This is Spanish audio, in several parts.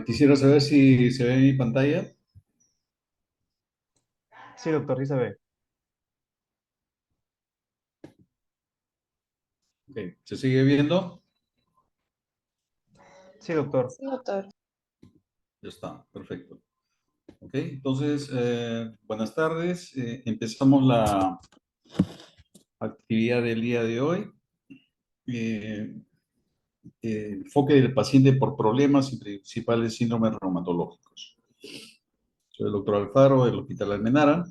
Quisiera saber si se ve en mi pantalla. Sí, doctor, sí se ve. Ok, ¿se sigue viendo? Sí, doctor. Sí, doctor. Ya está, perfecto. Ok, entonces, buenas tardes. Empezamos la actividad del día de hoy. Eh, Enfoque del paciente por problemas y principales síndromes reumatológicos. Soy el doctor Alfaro del Hospital Almenara.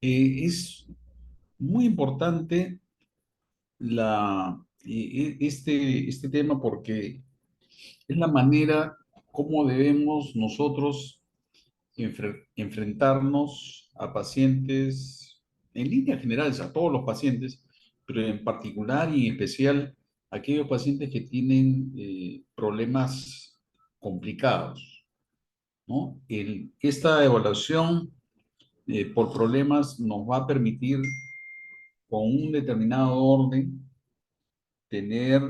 Es muy importante este tema porque es la manera como debemos nosotros enfrentarnos a pacientes, en líneas generales a todos los pacientes, pero en particular y en especial a aquellos pacientes que tienen problemas complicados, ¿no? Esta evaluación por problemas nos va a permitir, con un determinado orden, tener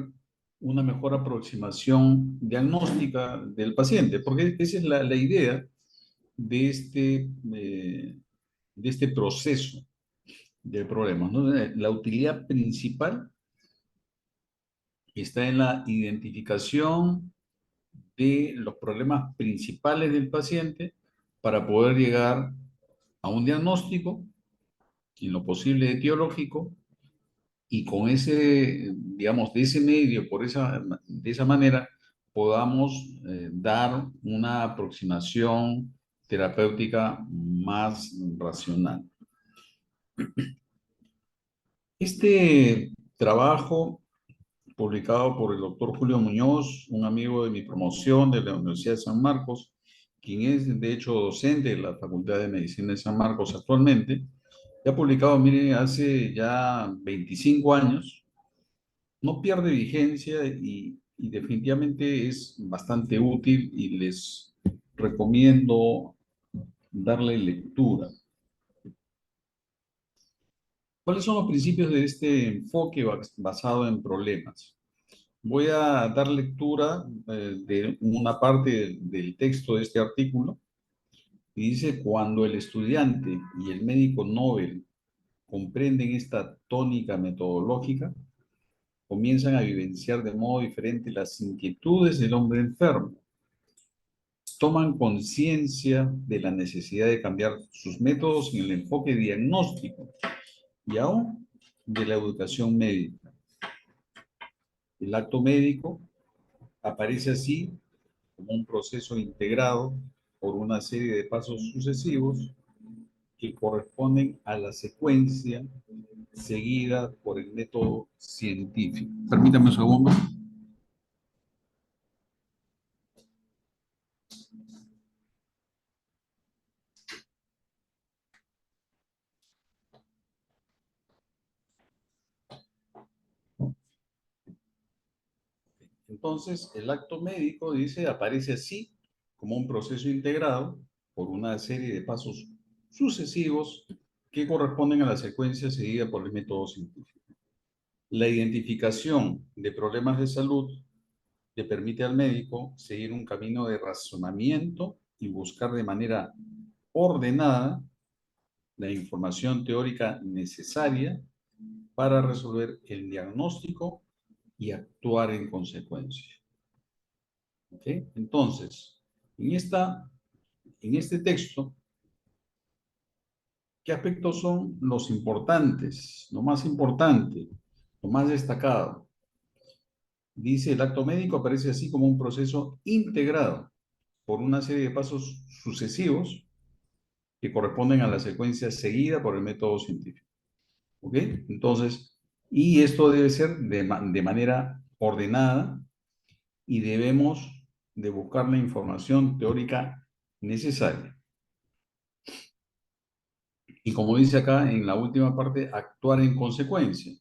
una mejor aproximación diagnóstica del paciente, porque esa es la idea de de este proceso de problemas, ¿no? La utilidad principal está en la identificación de los problemas principales del paciente para poder llegar a un diagnóstico, en lo posible etiológico, y con ese, digamos, de ese medio, de esa manera, podamos dar una aproximación terapéutica más racional. Este trabajo, publicado por el doctor Julio Muñoz, un amigo de mi promoción de la Universidad de San Marcos, quien es de hecho docente de la Facultad de Medicina de San Marcos actualmente, que ha publicado, miren, hace ya 25 años, no pierde vigencia y definitivamente es bastante útil y les recomiendo darle lectura. ¿Cuáles son los principios de este enfoque basado en problemas? Voy a dar lectura de una parte del texto de este artículo y dice: cuando el estudiante y el médico Nobel comprenden esta tónica metodológica, comienzan a vivenciar de modo diferente las inquietudes del hombre enfermo. Toman conciencia de la necesidad de cambiar sus métodos en el enfoque diagnóstico y aún de la educación médica. El acto médico aparece así como un proceso integrado por una serie de pasos sucesivos que corresponden a la secuencia seguida por el método científico. Permítame un segundo. Entonces, el acto médico, dice, aparece así como un proceso integrado por una serie de pasos sucesivos que corresponden a la secuencia seguida por el método científico. La identificación de problemas de salud le permite al médico seguir un camino de razonamiento y buscar de manera ordenada la información teórica necesaria para resolver el diagnóstico y actuar en consecuencia. ¿Ok? Entonces, en, esta, en este texto, ¿qué aspectos son los importantes, lo más importante, lo más destacado? Dice: el acto médico aparece así como un proceso integrado por una serie de pasos sucesivos que corresponden a la secuencia seguida por el método científico. ¿Ok? Entonces, y esto debe ser de manera ordenada y debemos de buscar la información teórica necesaria. Y como dice acá en la última parte, actuar en consecuencia.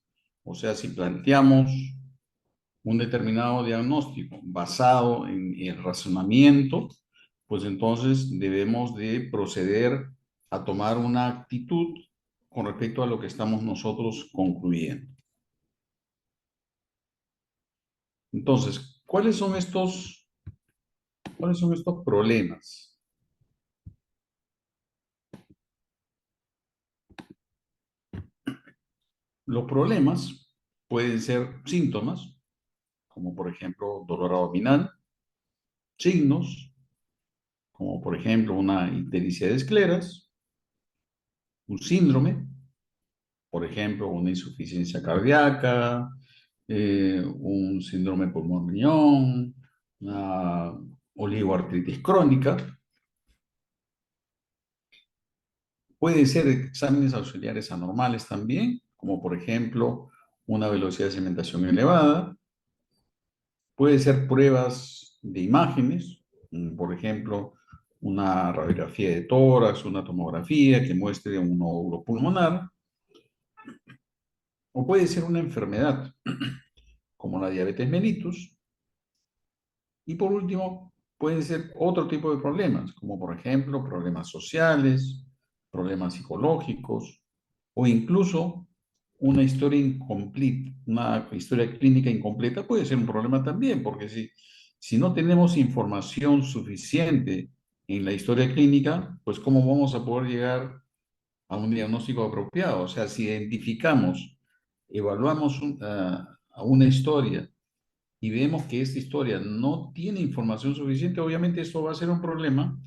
O sea, si planteamos un determinado diagnóstico basado en el razonamiento, pues entonces debemos de proceder a tomar una actitud con respecto a lo que estamos nosotros concluyendo. Entonces, ¿Cuáles son estos problemas? Los problemas pueden ser síntomas, como por ejemplo dolor abdominal, signos, como por ejemplo una ictericia de escleras, un síndrome, por ejemplo una insuficiencia cardíaca, un síndrome pulmón-riñón, una oligoartritis crónica. Puede ser exámenes auxiliares anormales también, como por ejemplo una velocidad de cementación elevada. Puede ser pruebas de imágenes, por ejemplo, una radiografía de tórax, una tomografía que muestre un nódulo pulmonar, o puede ser una enfermedad como la diabetes mellitus. Y por último, pueden ser otro tipo de problemas, como por ejemplo problemas sociales, problemas psicológicos o incluso una historia incompleta, una historia clínica incompleta puede ser un problema también, porque si no tenemos información suficiente en la historia clínica, pues ¿cómo vamos a poder llegar a un diagnóstico apropiado? O sea, si identificamos, evaluamos a una historia y vemos que esta historia no tiene información suficiente, obviamente esto va a ser un problema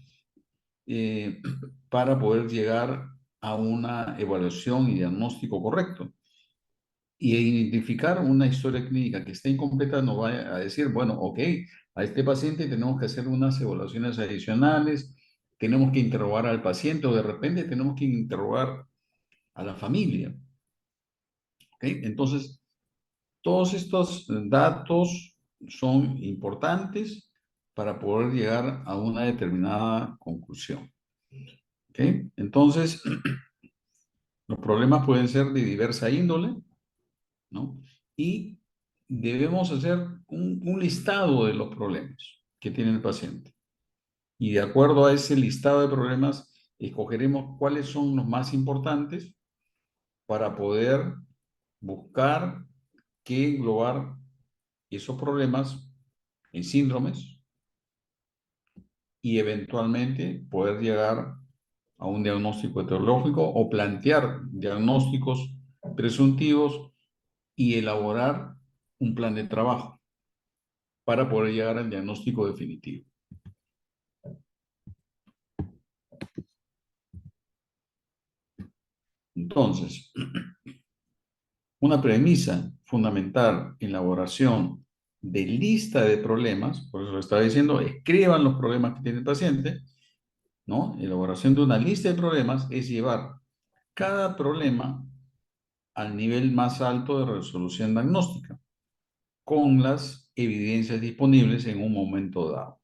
eh, para poder llegar a una evaluación y diagnóstico correcto. Y identificar una historia clínica que esté incompleta nos va a decir, bueno, ok, a este paciente tenemos que hacer unas evaluaciones adicionales, tenemos que interrogar al paciente o de repente tenemos que interrogar a la familia. ¿Ok? Entonces, todos estos datos son importantes para poder llegar a una determinada conclusión. ¿Ok? Entonces, los problemas pueden ser de diversa índole, ¿no? Y debemos hacer un listado de los problemas que tiene el paciente. Y de acuerdo a ese listado de problemas, escogeremos cuáles son los más importantes para poder buscar qué englobar esos problemas en síndromes y eventualmente poder llegar a un diagnóstico etiológico o plantear diagnósticos presuntivos y elaborar un plan de trabajo para poder llegar al diagnóstico definitivo. Entonces, una premisa fundamental en la elaboración de lista de problemas, por eso lo estaba diciendo, escriban los problemas que tiene el paciente, ¿no? Elaboración de una lista de problemas es llevar cada problema al nivel más alto de resolución diagnóstica, con las evidencias disponibles en un momento dado,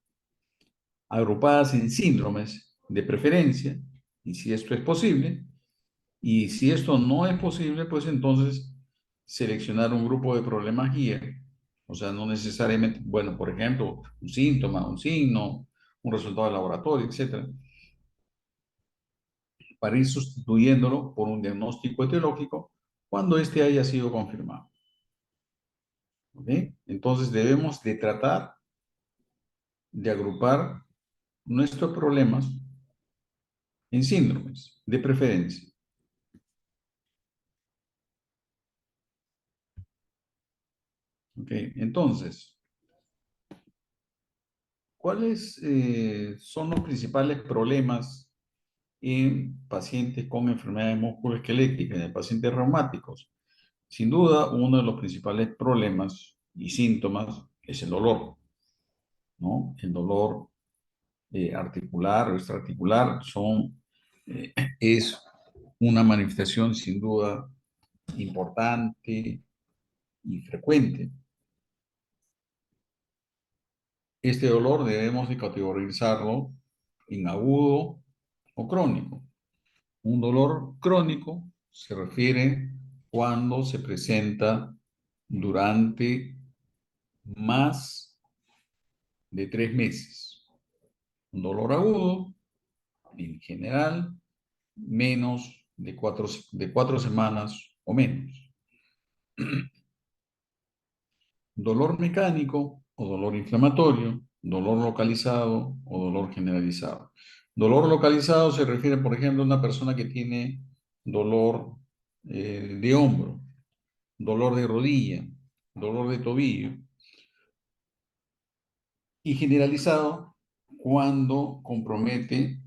agrupadas en síndromes de preferencia, y si esto es posible, y si esto no es posible, pues entonces seleccionar un grupo de problemas guía, o sea, no necesariamente, bueno, por ejemplo, un síntoma, un signo, un resultado de laboratorio, etcétera, para ir sustituyéndolo por un diagnóstico etiológico cuando éste haya sido confirmado. ¿Ok? Entonces debemos de tratar de agrupar nuestros problemas en síndromes, de preferencia. ¿Ok? Entonces, ¿cuáles son los principales problemas en pacientes con enfermedades musculoesqueléticas, en pacientes reumáticos? Sin duda, uno de los principales problemas y síntomas es el dolor, ¿no? El dolor articular o extraarticular es una manifestación sin duda importante y frecuente. Este dolor debemos de categorizarlo en agudo o crónico. Un dolor crónico se refiere cuando se presenta durante más de 3 meses. Un dolor agudo, en general, menos de cuatro semanas o menos. Dolor mecánico o dolor inflamatorio, dolor localizado o dolor generalizado. Dolor localizado se refiere, por ejemplo, a una persona que tiene dolor de hombro, dolor de rodilla, dolor de tobillo. Y generalizado cuando compromete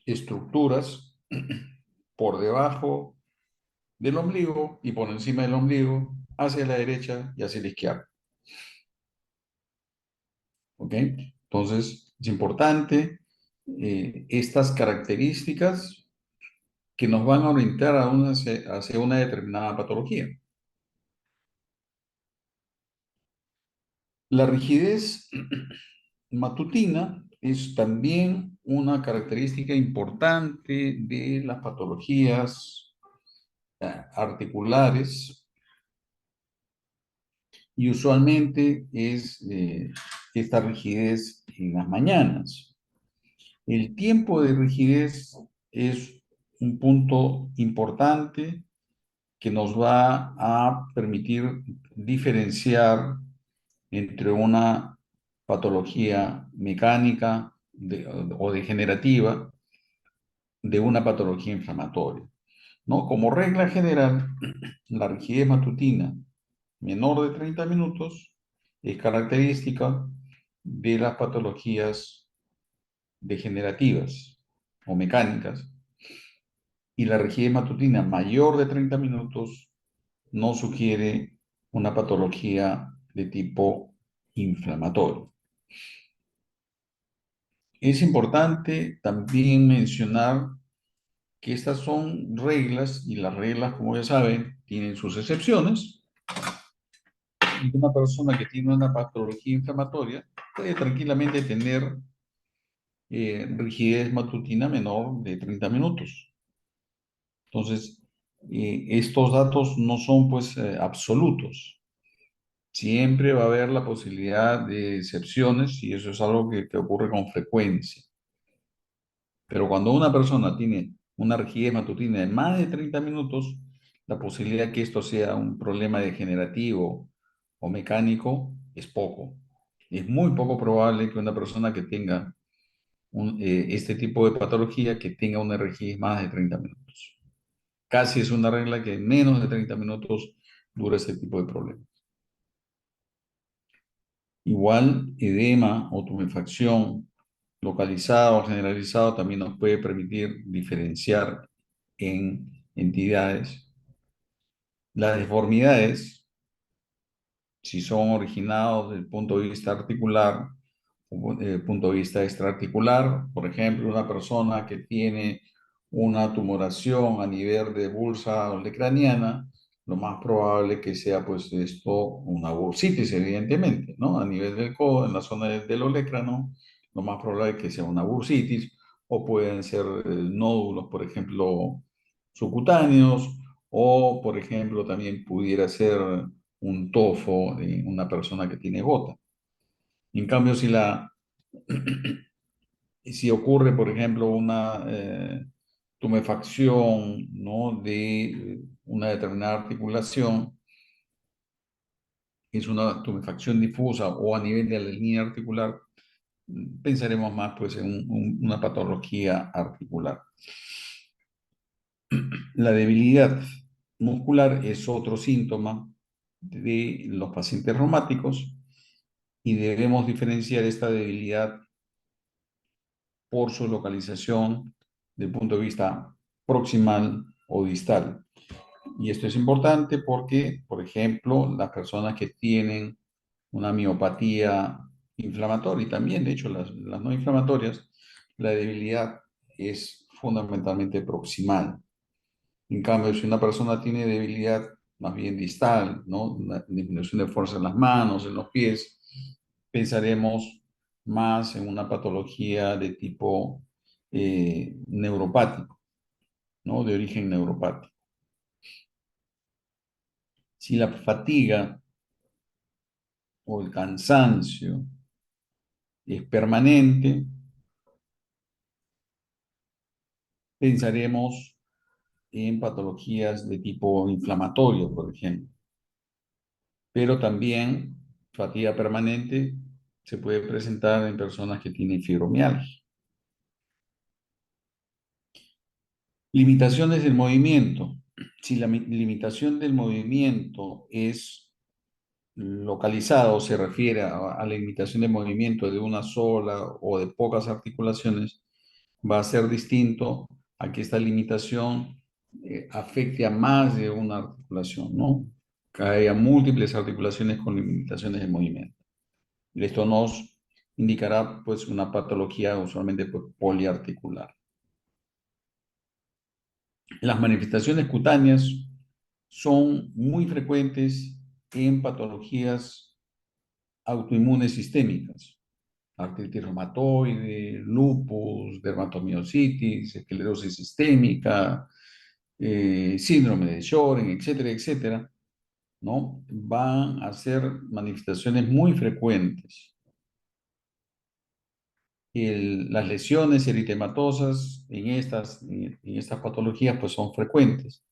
estructuras por debajo del ombligo y por encima del ombligo, hacia la derecha y hacia la izquierda. ¿Ok? Entonces, es importante estas características que nos van a orientar hacia una determinada patología. La rigidez matutina es también una característica importante de las patologías articulares y usualmente es esta rigidez en las mañanas. El tiempo de rigidez es un punto importante que nos va a permitir diferenciar entre una patología mecánica o degenerativa de una patología inflamatoria, ¿no? Como regla general, la rigidez matutina menor de 30 minutos es característica de las patologías degenerativas o mecánicas, y la rigidez matutina mayor de 30 minutos no sugiere una patología de tipo inflamatorio. Es importante también mencionar que estas son reglas y las reglas, como ya saben, tienen sus excepciones. Una persona que tiene una patología inflamatoria puede tranquilamente tener rigidez matutina menor de 30 minutos. Entonces, estos datos no son pues absolutos. Siempre va a haber la posibilidad de excepciones y eso es algo que ocurre con frecuencia. Pero cuando una persona tiene una rigidez matutina de más de 30 minutos, la posibilidad que esto sea un problema degenerativo o mecánico es poco. Es muy poco probable que una persona que tenga este tipo de patología que tenga una rigidez más de 30 minutos. Casi es una regla que en menos de 30 minutos dura ese tipo de problemas. Igual, edema o tumefacción localizado o generalizado también nos puede permitir diferenciar en entidades. Las deformidades, si son originados desde el punto de vista articular o desde el punto de vista extraarticular, por ejemplo, una persona que tiene una tumoración a nivel de bursa olecraniana, lo más probable que sea pues esto una bursitis, evidentemente, ¿no? A nivel del codo, en la zona del olecrano, lo más probable es que sea una bursitis, o pueden ser nódulos, por ejemplo, subcutáneos, o por ejemplo también pudiera ser un tofo en una persona que tiene gota. En cambio, si ocurre, por ejemplo, una tumefacción, ¿no? de una determinada articulación, es una tumefacción difusa o a nivel de la línea articular, pensaremos más pues, en una patología articular. La debilidad muscular es otro síntoma de los pacientes reumáticos y debemos diferenciar esta debilidad por su localización del punto de vista proximal o distal. Y esto es importante porque, por ejemplo, las personas que tienen una miopatía inflamatoria y también, de hecho, las no inflamatorias, la debilidad es fundamentalmente proximal. En cambio, si una persona tiene debilidad más bien distal, ¿no? Una disminución de fuerza en las manos, en los pies, pensaremos más en una patología de tipo neuropático, ¿no? De origen neuropático. Si la fatiga o el cansancio es permanente, pensaremos en patologías de tipo inflamatorio, por ejemplo. Pero también fatiga permanente Se puede presentar en personas que tienen fibromialgia. Limitaciones del movimiento. Si la limitación del movimiento es localizada o se refiere a la limitación de movimiento de una sola o de pocas articulaciones, va a ser distinto a que esta limitación afecte a más de una articulación, ¿no? Que haya múltiples articulaciones con limitaciones de movimiento. Esto nos indicará pues una patología usualmente pues, poliarticular. Las manifestaciones cutáneas son muy frecuentes en patologías autoinmunes sistémicas, artritis reumatoide, lupus, dermatomiositis, esclerosis sistémica, síndrome de Sjögren, etcétera, etcétera, ¿no? Van a ser manifestaciones muy frecuentes. Las lesiones eritematosas en estas patologías pues son frecuentes.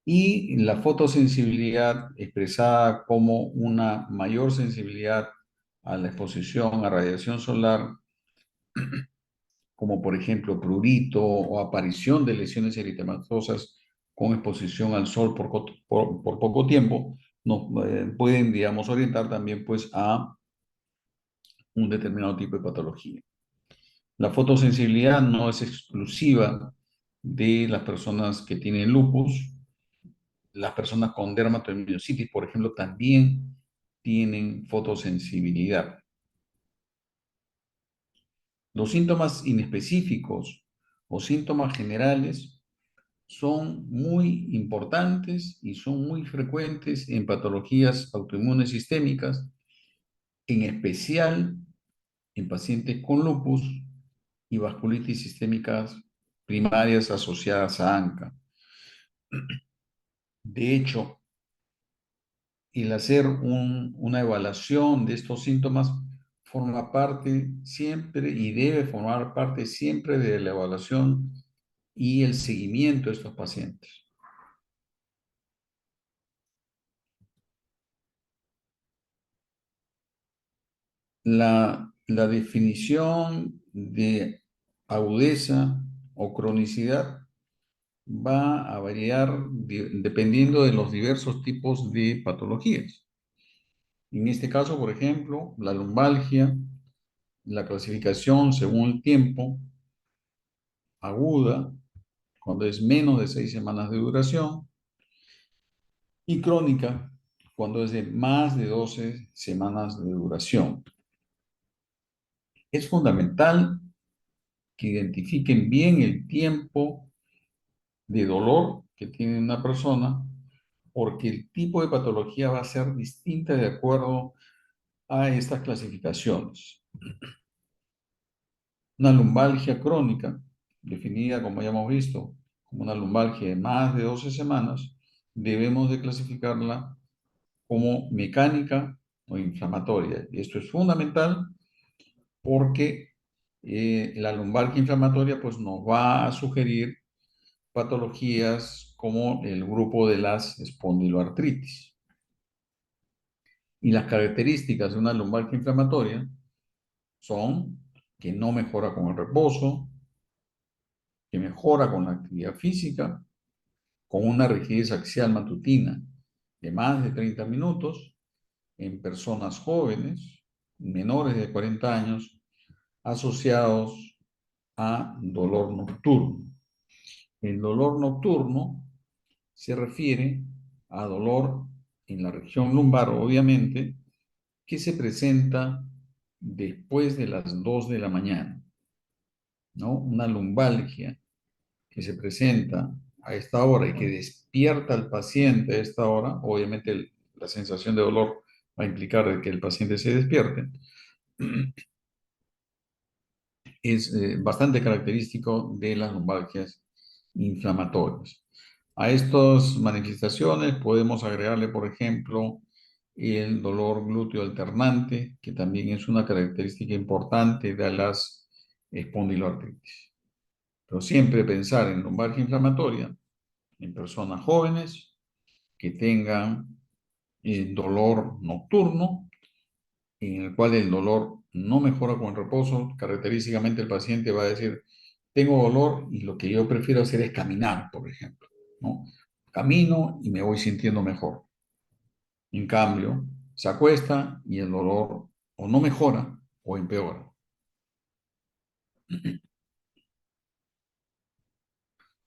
Y la fotosensibilidad expresada como una mayor sensibilidad a la exposición a radiación solar, como por ejemplo prurito o aparición de lesiones eritematosas con exposición al sol por poco tiempo, nos pueden, digamos, orientar también pues a un determinado tipo de patología. La fotosensibilidad no es exclusiva de las personas que tienen lupus. Las personas con dermatomiositis, por ejemplo, también tienen fotosensibilidad. Los síntomas inespecíficos o síntomas generales son muy importantes y son muy frecuentes en patologías autoinmunes sistémicas, en especial en pacientes con lupus y vasculitis sistémicas primarias asociadas a ANCA. De hecho, el hacer una evaluación de estos síntomas forma parte siempre y debe formar parte siempre de la evaluación y el seguimiento de estos pacientes. La definición de agudeza o cronicidad va a variar dependiendo de los diversos tipos de patologías. En este caso, por ejemplo, la lumbalgia, la clasificación según el tiempo, aguda, cuando es menos de 6 semanas de duración, y crónica, cuando es de más de 12 semanas de duración. Es fundamental que identifiquen bien el tiempo de dolor que tiene una persona, porque el tipo de patología va a ser distinta de acuerdo a estas clasificaciones. Una lumbalgia crónica, definida como ya hemos visto, como una lumbalgia de más de 12 semanas, debemos de clasificarla como mecánica o inflamatoria. Y esto es fundamental porque la lumbalgia inflamatoria pues, nos va a sugerir patologías como el grupo de las espondiloartritis. Y las características de una lumbalgia inflamatoria son que no mejora con el reposo, que mejora con la actividad física, con una rigidez axial matutina de más de 30 minutos en personas jóvenes, menores de 40 años, asociados a dolor nocturno. El dolor nocturno se refiere a dolor en la región lumbar, obviamente, que se presenta después de las 2 de la mañana, ¿no? Una lumbalgia que se presenta a esta hora y que despierta al paciente a esta hora, obviamente la sensación de dolor va a implicar de que el paciente se despierte, es bastante característico de las lumbalgias inflamatorias. A estas manifestaciones podemos agregarle, por ejemplo, el dolor glúteo alternante, que también es una característica importante de las espondiloartritis. Pero siempre pensar en lumbalgia inflamatoria en personas jóvenes que tengan dolor nocturno en el cual el dolor no mejora con el reposo, característicamente el paciente va a decir, tengo dolor y lo que yo prefiero hacer es caminar, por ejemplo, ¿no? Camino y me voy sintiendo mejor. En cambio, se acuesta y el dolor o no mejora o empeora.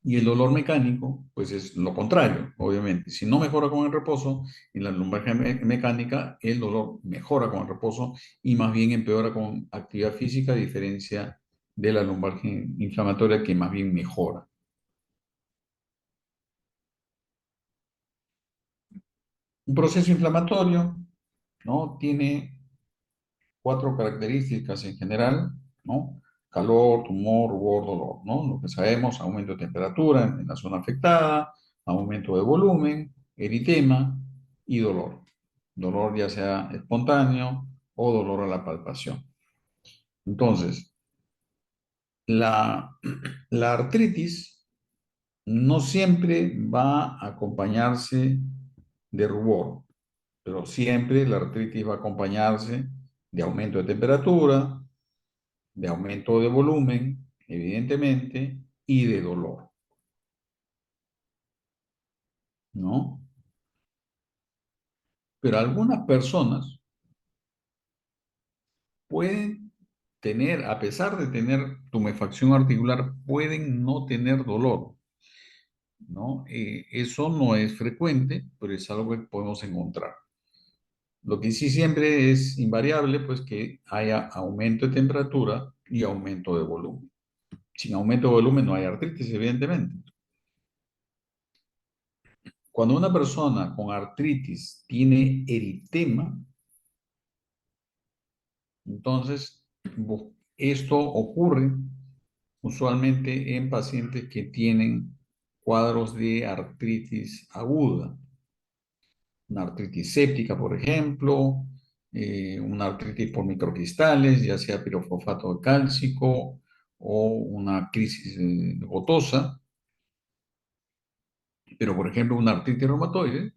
Y el dolor mecánico, pues es lo contrario, obviamente. Si no mejora con el reposo, en la lumbalgia mecánica, el dolor mejora con el reposo y más bien empeora con actividad física, a diferencia de la lumbalgia inflamatoria que más bien mejora. Un proceso inflamatorio, ¿no? Tiene cuatro características en general, ¿no? Calor, tumor, rubor, dolor, ¿no? Lo que sabemos, aumento de temperatura en la zona afectada, aumento de volumen, eritema y dolor. Dolor ya sea espontáneo o dolor a la palpación. Entonces, la, la artritis no siempre va a acompañarse de rubor, pero siempre la artritis va a acompañarse de aumento de temperatura, de aumento de volumen, evidentemente, y de dolor, ¿no? Pero algunas personas pueden tener, a pesar de tener tumefacción articular, pueden no tener dolor, ¿no? Eso no es frecuente, pero es algo que podemos encontrar. Lo que sí siempre es invariable, pues que haya aumento de temperatura y aumento de volumen. Sin aumento de volumen no hay artritis, evidentemente. Cuando una persona con artritis tiene eritema, entonces esto ocurre usualmente en pacientes que tienen cuadros de artritis aguda, una artritis séptica, por ejemplo, una artritis por microcristales, ya sea pirofosfato cálcico o una crisis gotosa, pero por ejemplo una artritis reumatoide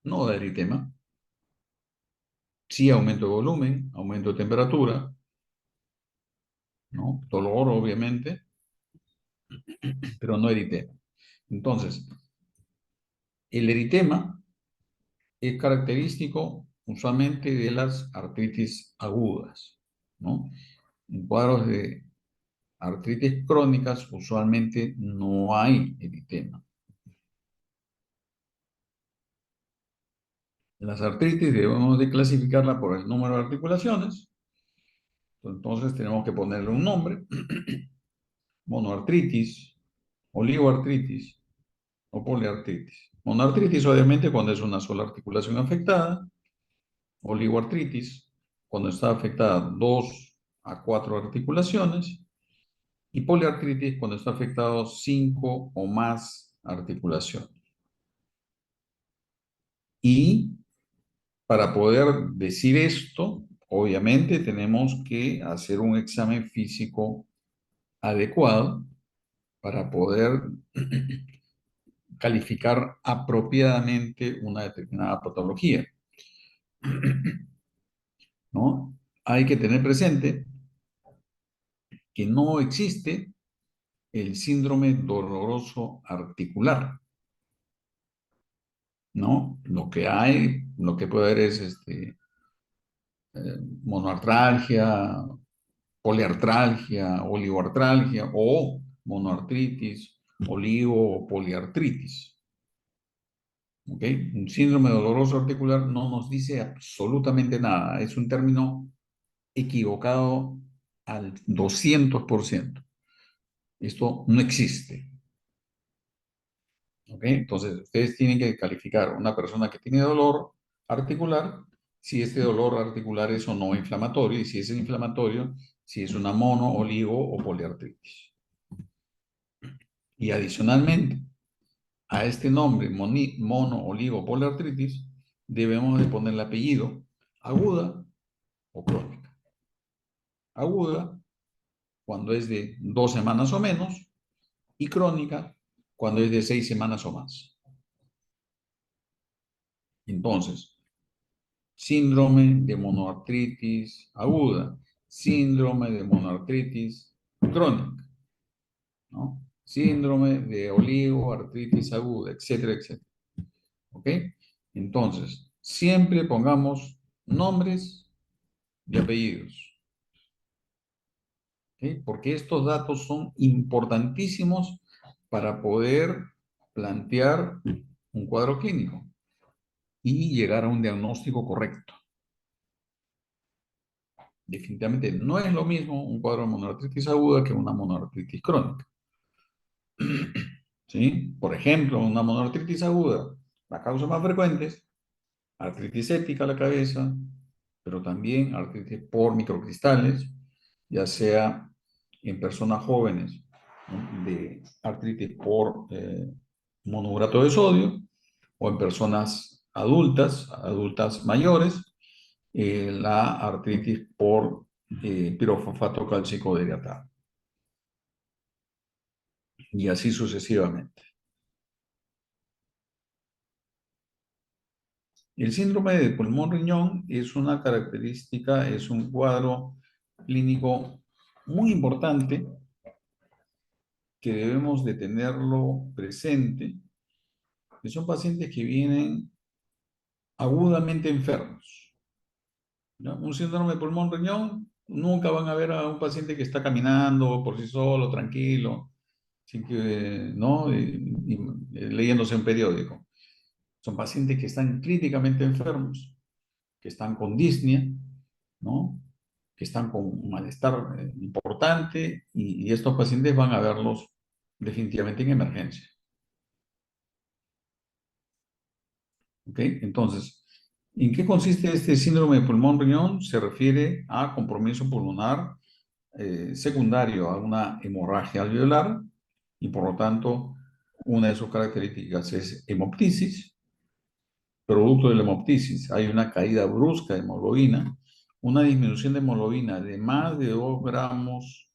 no da eritema, sí aumento de volumen, aumento de temperatura, ¿no? Dolor, obviamente, pero no eritema. Entonces, el eritema es característico usualmente de las artritis agudas, ¿no? En cuadros de artritis crónicas usualmente no hay eritema. Las artritis debemos de clasificarla por el número de articulaciones, entonces tenemos que ponerle un nombre, monoartritis, oligoartritis o poliartritis. Monoartritis obviamente cuando es una sola articulación afectada, oligoartritis cuando está afectada 2 a 4 articulaciones y poliartritis cuando está afectado 5 o más articulaciones. Y para poder decir esto, obviamente tenemos que hacer un examen físico adecuado para poder calificar apropiadamente una determinada patología, ¿no? Hay que tener presente que no existe el síndrome doloroso articular, ¿no? Lo que puede haber es monoartralgia, poliartralgia, oligoartralgia o monoartritis, oligo o poliartritis. ¿Ok? Un síndrome doloroso articular no nos dice absolutamente nada. Es un término equivocado al 200%. Esto no existe. ¿Ok? Entonces, ustedes tienen que calificar a una persona que tiene dolor articular, si este dolor articular es o no inflamatorio, y si es inflamatorio, si es una mono, oligo o poliartritis. Y adicionalmente, a este nombre, mono, oligo, poliartritis, debemos de poner el apellido aguda o crónica. Aguda, cuando es de 2 semanas o menos, y crónica, cuando es de 6 semanas o más. Entonces, síndrome de monoartritis aguda, síndrome de monoartritis crónica, ¿no? Síndrome de oligoartritis aguda, etcétera, etcétera. ¿Ok? Entonces, siempre pongamos nombres y apellidos, ¿ok? Porque estos datos son importantísimos para poder plantear un cuadro clínico y llegar a un diagnóstico correcto. Definitivamente no es lo mismo un cuadro de monoartritis aguda que una monoartritis crónica. ¿Sí? Por ejemplo, una monoartritis aguda, la causa más frecuente es artritis séptica a la cabeza, pero también artritis por microcristales, ya sea en personas jóvenes, ¿no? De artritis por monourato de sodio, o en personas adultas, adultas mayores, la artritis por pirofosfato cálcico dehidratado, y así sucesivamente. El síndrome de pulmón-riñón es una característica, es un cuadro clínico muy importante que debemos de tenerlo presente, que son pacientes que vienen agudamente enfermos, ¿no? Un síndrome de pulmón-riñón, nunca van a ver a un paciente que está caminando por sí solo, tranquilo, sin que, ¿no? Leyéndose un periódico. Son pacientes que están críticamente enfermos, que están con disnea, ¿no? Que están con un malestar importante, y estos pacientes van a verlos definitivamente en emergencia. ¿Ok? Entonces, ¿en qué consiste este síndrome de pulmón-riñón? Se refiere a compromiso pulmonar secundario a una hemorragia alveolar, y por lo tanto, una de sus características es hemoptisis. Producto de la hemoptisis hay una caída brusca de hemoglobina. Una disminución de hemoglobina de más de 2 gramos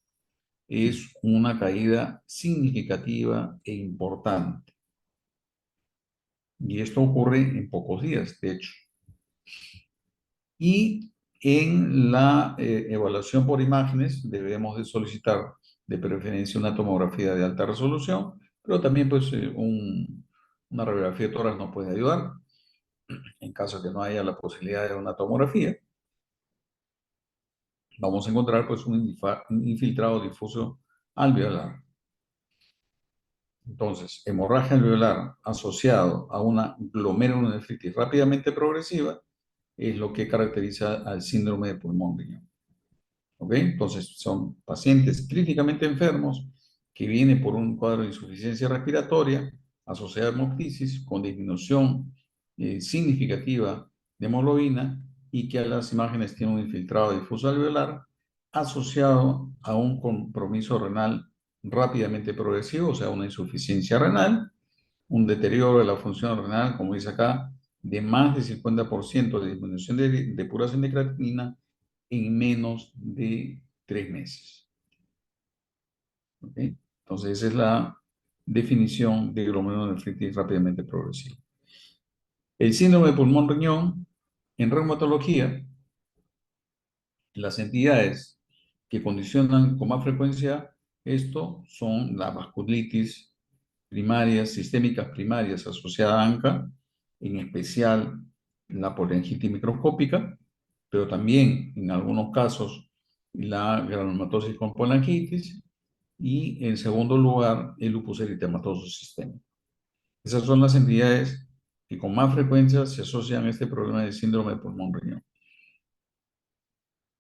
es una caída significativa e importante. Y esto ocurre en pocos días, de hecho. Y en la evaluación por imágenes debemos de solicitar de preferencia una tomografía de alta resolución, pero también pues una radiografía de tórax nos puede ayudar en caso de que no haya la posibilidad de una tomografía. Vamos a encontrar pues un infiltrado difuso alveolar. Entonces, hemorragia alveolar asociado a una glomerulonefritis rápidamente progresiva es lo que caracteriza al síndrome de pulmón-riñón. ¿Ok? Entonces, son pacientes críticamente enfermos que vienen por un cuadro de insuficiencia respiratoria asociada a hemoptisis con disminución significativa de hemoglobina, y que a las imágenes tiene un infiltrado difuso alveolar asociado a un compromiso renal rápidamente progresivo, o sea, una insuficiencia renal, un deterioro de la función renal, como dice acá, de más del 50% de disminución de depuración de creatinina en menos de 3 meses. ¿Ok? Entonces, esa es la definición de glomerulonefritis rápidamente progresiva. El síndrome de pulmón-riñón, en reumatología, las entidades que condicionan con más frecuencia esto son la vasculitis primarias, sistémicas primarias asociada a ANCA, en especial la polengitis microscópica, pero también en algunos casos la granulomatosis con polangitis, y en segundo lugar el lupus eritematoso sistémico. Esas son las entidades que con más frecuencia se asocian a este problema de síndrome de pulmón-riñón.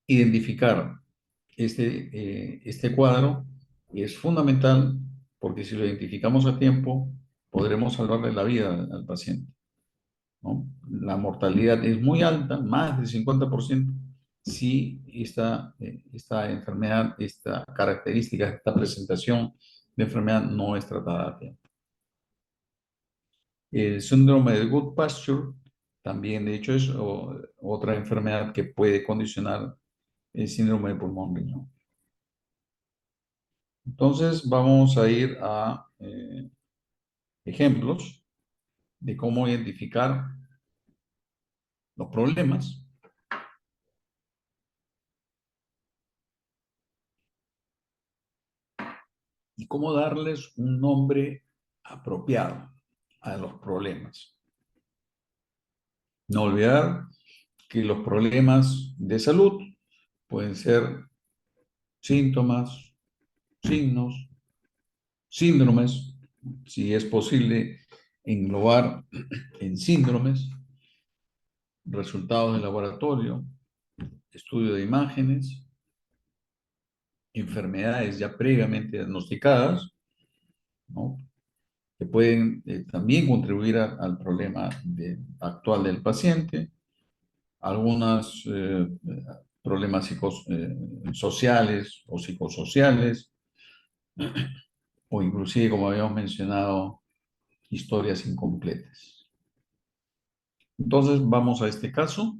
Identificar este cuadro es fundamental, porque si lo identificamos a tiempo, podremos salvarle la vida al paciente, ¿no? La mortalidad es muy alta, más del 50%, si esta enfermedad, esta característica, esta presentación de enfermedad no es tratada a tiempo. El síndrome de Good Pasture también, de hecho, es otra enfermedad que puede condicionar el síndrome de pulmón-riñón. Entonces, vamos a ir a ejemplos de cómo identificar los problemas y cómo darles un nombre apropiado a los problemas. No olvidar que los problemas de salud pueden ser síntomas, signos, síndromes, si es posible englobar en síndromes, resultados de laboratorio, estudio de imágenes, enfermedades ya previamente diagnosticadas, ¿no? Que pueden también contribuir al problema actual del paciente, algunos problemas sociales o psicosociales, o inclusive, como habíamos mencionado, historias incompletas. Entonces, vamos a este caso.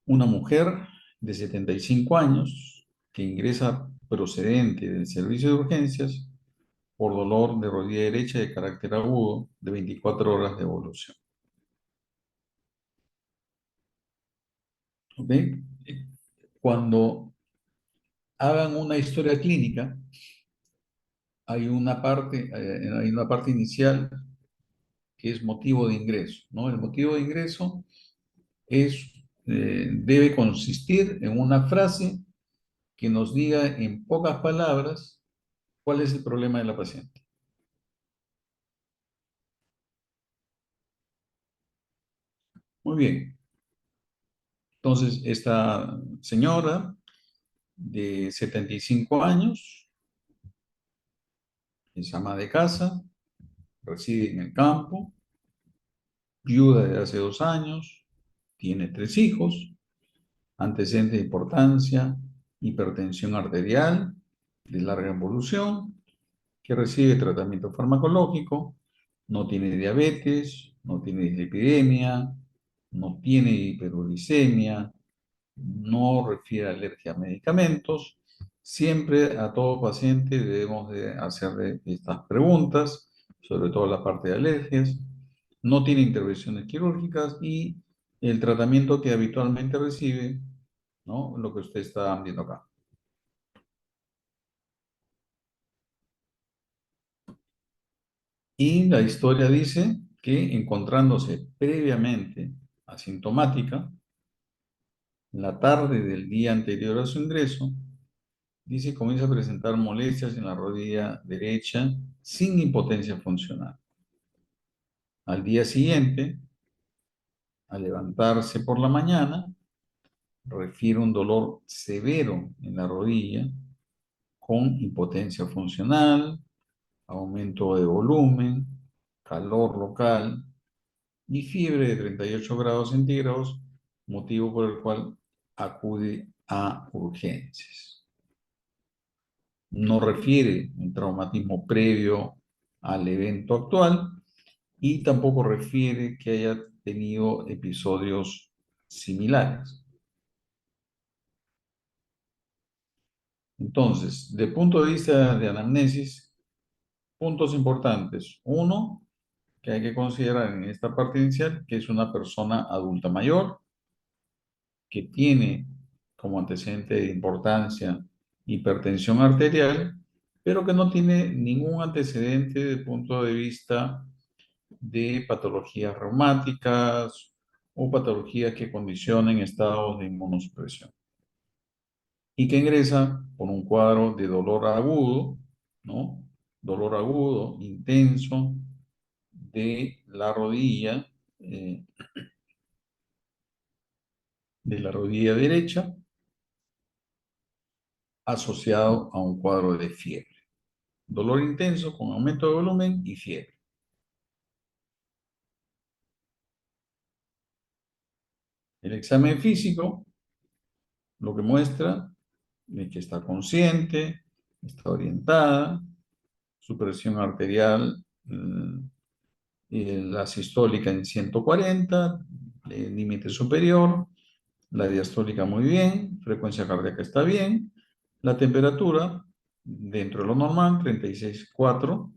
Una mujer de 75 años que ingresa procedente del servicio de urgencias por dolor de rodilla derecha de carácter agudo de 24 horas de evolución. ¿Ok? Cuando hagan una historia clínica, hay una parte inicial que es motivo de ingreso, ¿no? El motivo de ingreso debe consistir en una frase que nos diga en pocas palabras cuál es el problema de la paciente. Muy bien. Entonces, esta señora de 75 años es ama de casa, reside en el campo, viuda de hace 2 años, tiene 3 hijos, antecedentes de importancia, hipertensión arterial de larga evolución, que recibe tratamiento farmacológico, no tiene diabetes, no tiene dislipidemia, no tiene hiperuricemia, no refiere alergia a medicamentos. Siempre a todo paciente debemos de hacerle estas preguntas, sobre todo la parte de alergias. No tiene intervenciones quirúrgicas y el tratamiento que habitualmente recibe, ¿no? Lo que usted está viendo acá. Y la historia dice que encontrándose previamente asintomática, la tarde del día anterior a su ingreso, dice que comienza a presentar molestias en la rodilla derecha sin impotencia funcional. Al día siguiente, al levantarse por la mañana, refiere un dolor severo en la rodilla con impotencia funcional, aumento de volumen, calor local y fiebre de 38 grados centígrados, motivo por el cual acude a urgencias. No refiere un traumatismo previo al evento actual y tampoco refiere que haya tenido episodios similares. Entonces, de punto de vista de anamnesis, puntos importantes. Uno, que hay que considerar en esta parte inicial, que es una persona adulta mayor, que tiene como antecedente de importancia hipertensión arterial, pero que no tiene ningún antecedente desde el punto de vista de patologías reumáticas o patologías que condicionen estados de inmunosupresión. Y que ingresa por un cuadro de dolor agudo, ¿no? Dolor agudo, intenso, eh, de la rodilla derecha, asociado a un cuadro de fiebre. Dolor intenso con aumento de volumen y fiebre. El examen físico lo que muestra es que está consciente, está orientada, su presión arterial, la sistólica en 140, el límite superior, la diastólica muy bien, frecuencia cardíaca está bien, la temperatura dentro de lo normal, 36,4,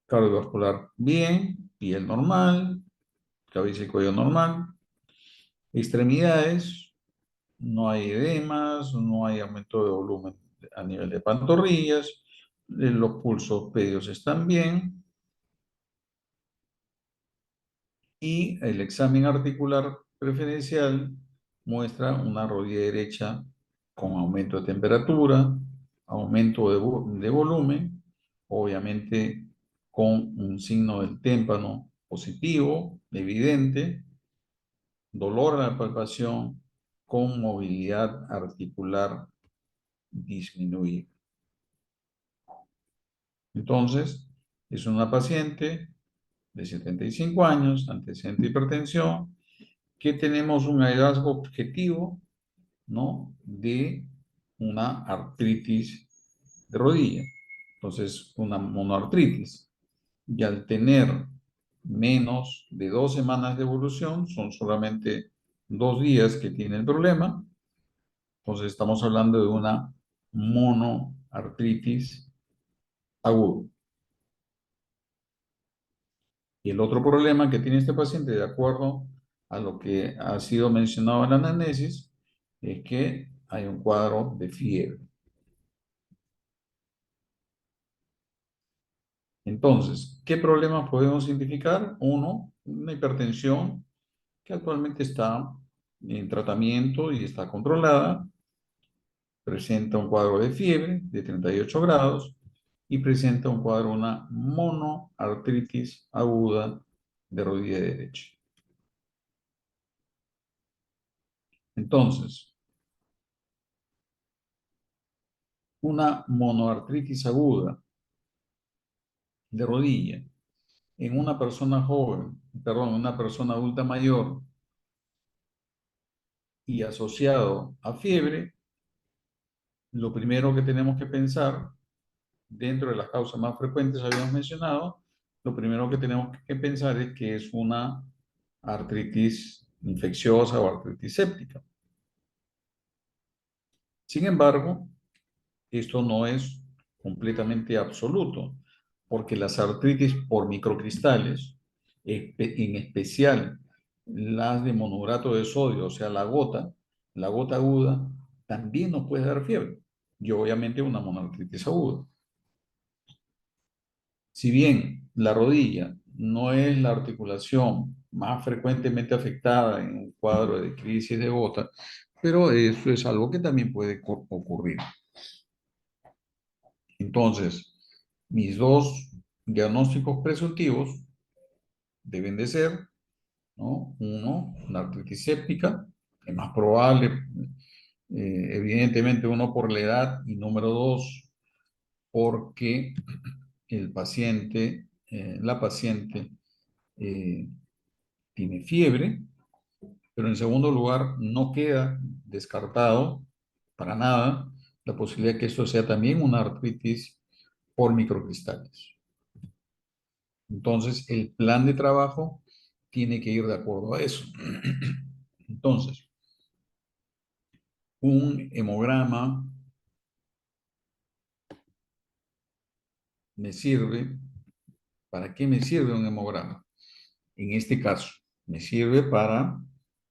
cardiovascular bien, piel normal, cabeza y cuello normal. Extremidades, no hay edemas, no hay aumento de volumen a nivel de pantorrillas, los pulsos pedios están bien y el examen articular preferencial muestra una rodilla derecha con aumento de temperatura, aumento de volumen, obviamente con un signo del témpano positivo, evidente, dolor a la palpación, con movilidad articular disminuida. Entonces, es una paciente de 75 años, antecedente de hipertensión, que tenemos un hallazgo objetivo, ¿no? De una artritis de rodilla. Entonces, una monoartritis. Y al tener menos de 2 semanas de evolución, son solamente 2 días que tiene el problema, entonces estamos hablando de una monoartritis aguda. Y el otro problema que tiene este paciente, de acuerdo a lo que ha sido mencionado en la anamnesis, es que hay un cuadro de fiebre. Entonces, ¿qué problemas podemos identificar? Uno, una hipertensión que actualmente está en tratamiento y está controlada, presenta un cuadro de fiebre de 38 grados y presenta un cuadro, una monoartritis aguda de rodilla derecha. Entonces, una monoartritis aguda de rodilla en una persona joven, perdón, una persona adulta mayor y asociado a fiebre, lo primero que tenemos que pensar, dentro de las causas más frecuentes habíamos mencionado, lo primero que tenemos que pensar es que es una artritis infecciosa o artritis séptica. Sin embargo, esto no es completamente absoluto, porque las artritis por microcristales, en especial las de monograto de sodio, o sea, la gota aguda, también nos puede dar fiebre y obviamente una monoartritis aguda. Si bien la rodilla no es la articulación más frecuentemente afectada en un cuadro de crisis de gota, pero eso es algo que también puede ocurrir. Entonces, mis dos diagnósticos presuntivos deben de ser, ¿no? Uno, la artritis séptica, es más probable, evidentemente uno por la edad, y número dos, porque el paciente, la paciente eh, tiene fiebre, pero en segundo lugar no queda descartado para nada la posibilidad de que esto sea también una artritis por microcristales. Entonces, el plan de trabajo tiene que ir de acuerdo a eso. Entonces, un hemograma me sirve. ¿Para qué me sirve un hemograma? En este caso, me sirve para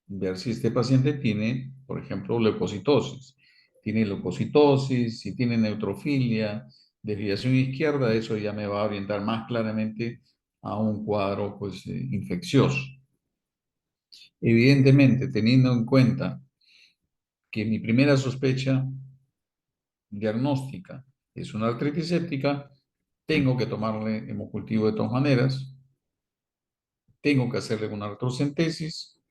ver si este paciente tiene, por ejemplo, leucocitosis. Tiene leucocitosis, si tiene neutrofilia, desviación izquierda, eso ya me va a orientar más claramente a un cuadro pues, infeccioso. Evidentemente, teniendo en cuenta que mi primera sospecha diagnóstica es una artritis séptica, tengo que tomarle hemocultivo de todas maneras, tengo que hacerle una artrocentesis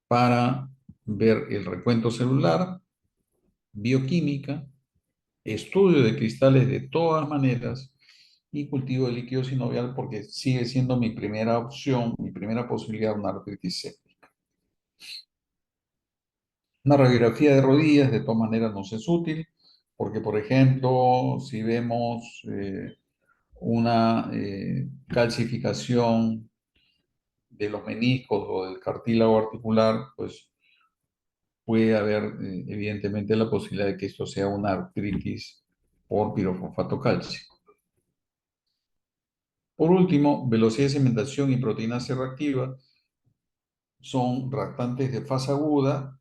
para ver el recuento celular, bioquímica, estudio de cristales de todas maneras y cultivo de líquido sinovial porque sigue siendo mi primera opción, mi primera posibilidad de una artritis séptica. Una radiografía de rodillas de todas maneras nos es útil porque, por ejemplo, si vemos una calcificación de los meniscos o del cartílago articular, pues puede haber evidentemente la posibilidad de que esto sea una artritis por pirofosfato cálcico. Por último, velocidad de cementación y proteína C reactiva son reactantes de fase aguda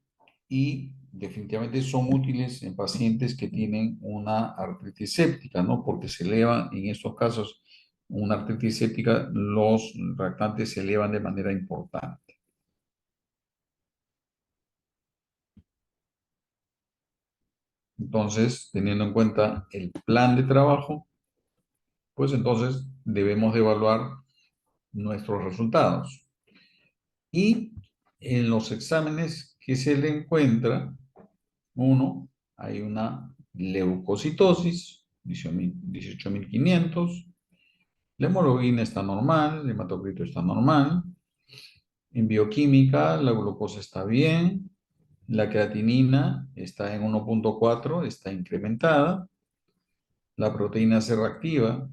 y definitivamente son útiles en pacientes que tienen una artritis séptica, ¿no? Porque se elevan, en estos casos, una artritis séptica, los reactantes se elevan de manera importante. Entonces, teniendo en cuenta el plan de trabajo, pues entonces debemos de evaluar nuestros resultados. Y en los exámenes que se le encuentra, uno, hay una leucocitosis, 18.500, la hemoglobina está normal, el hematocrito está normal, en bioquímica la glucosa está bien, la creatinina está en 1,4, está incrementada, la proteína C reactiva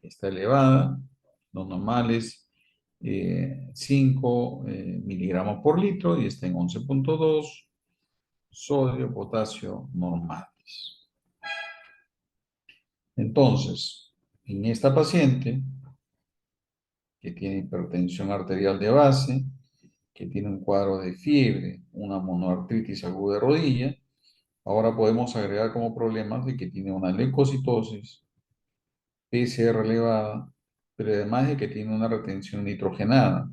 está elevada, lo normal es 5 miligramos por litro y está en 11,2, sodio, potasio normales. Entonces, en esta paciente que tiene hipertensión arterial de base, que tiene un cuadro de fiebre, una monoartritis aguda de rodilla, ahora podemos agregar como problemas de que tiene una leucocitosis, PCR elevada, pero además de que tiene una retención nitrogenada.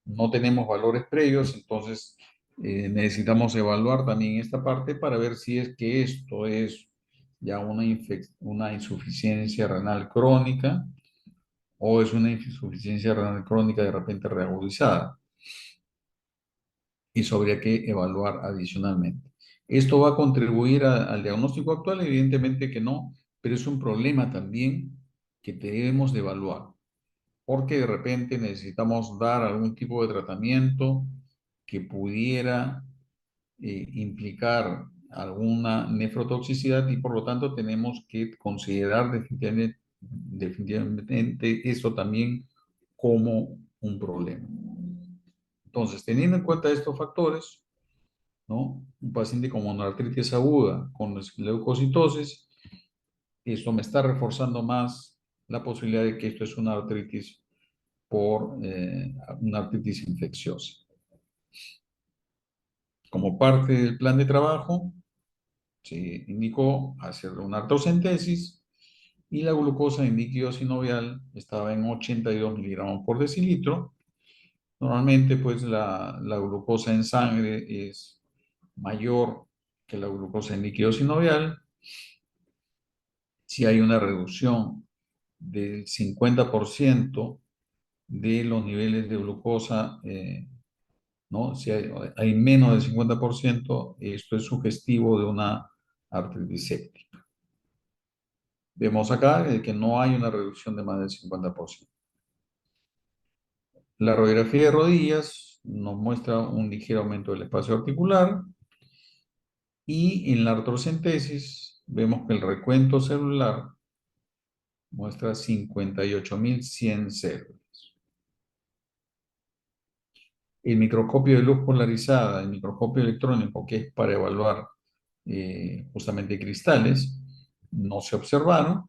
No tenemos valores previos, entonces necesitamos evaluar también esta parte para ver si es que esto es ya una insuficiencia renal crónica o es una insuficiencia renal crónica de repente reagudizada. Y eso habría que evaluar adicionalmente. ¿Esto va a contribuir al diagnóstico actual? Evidentemente que no, pero es un problema también que debemos de evaluar, porque de repente necesitamos dar algún tipo de tratamiento que pudiera implicar alguna nefrotoxicidad y por lo tanto tenemos que considerar definitivamente esto también como un problema. Entonces, teniendo en cuenta estos factores, ¿no? Un paciente con monoartritis aguda, con leucocitosis, esto me está reforzando más la posibilidad de que esto es una artritis por una artritis infecciosa. Como parte del plan de trabajo, se indicó hacer una artrocentesis y la glucosa en líquido sinovial estaba en 82 miligramos por decilitro. Normalmente, pues la glucosa en sangre es mayor que la glucosa en líquido sinovial. Si hay una reducción del 50% de los niveles de glucosa, ¿no? Si hay menos del 50%, esto es sugestivo de una artritis séptica. Vemos acá que no hay una reducción de más del 50%. La radiografía de rodillas nos muestra un ligero aumento del espacio articular y en la artrocentesis vemos que el recuento celular muestra 58.100 células. El microscopio de luz polarizada, el microscopio electrónico, que es para evaluar justamente cristales, no se observaron.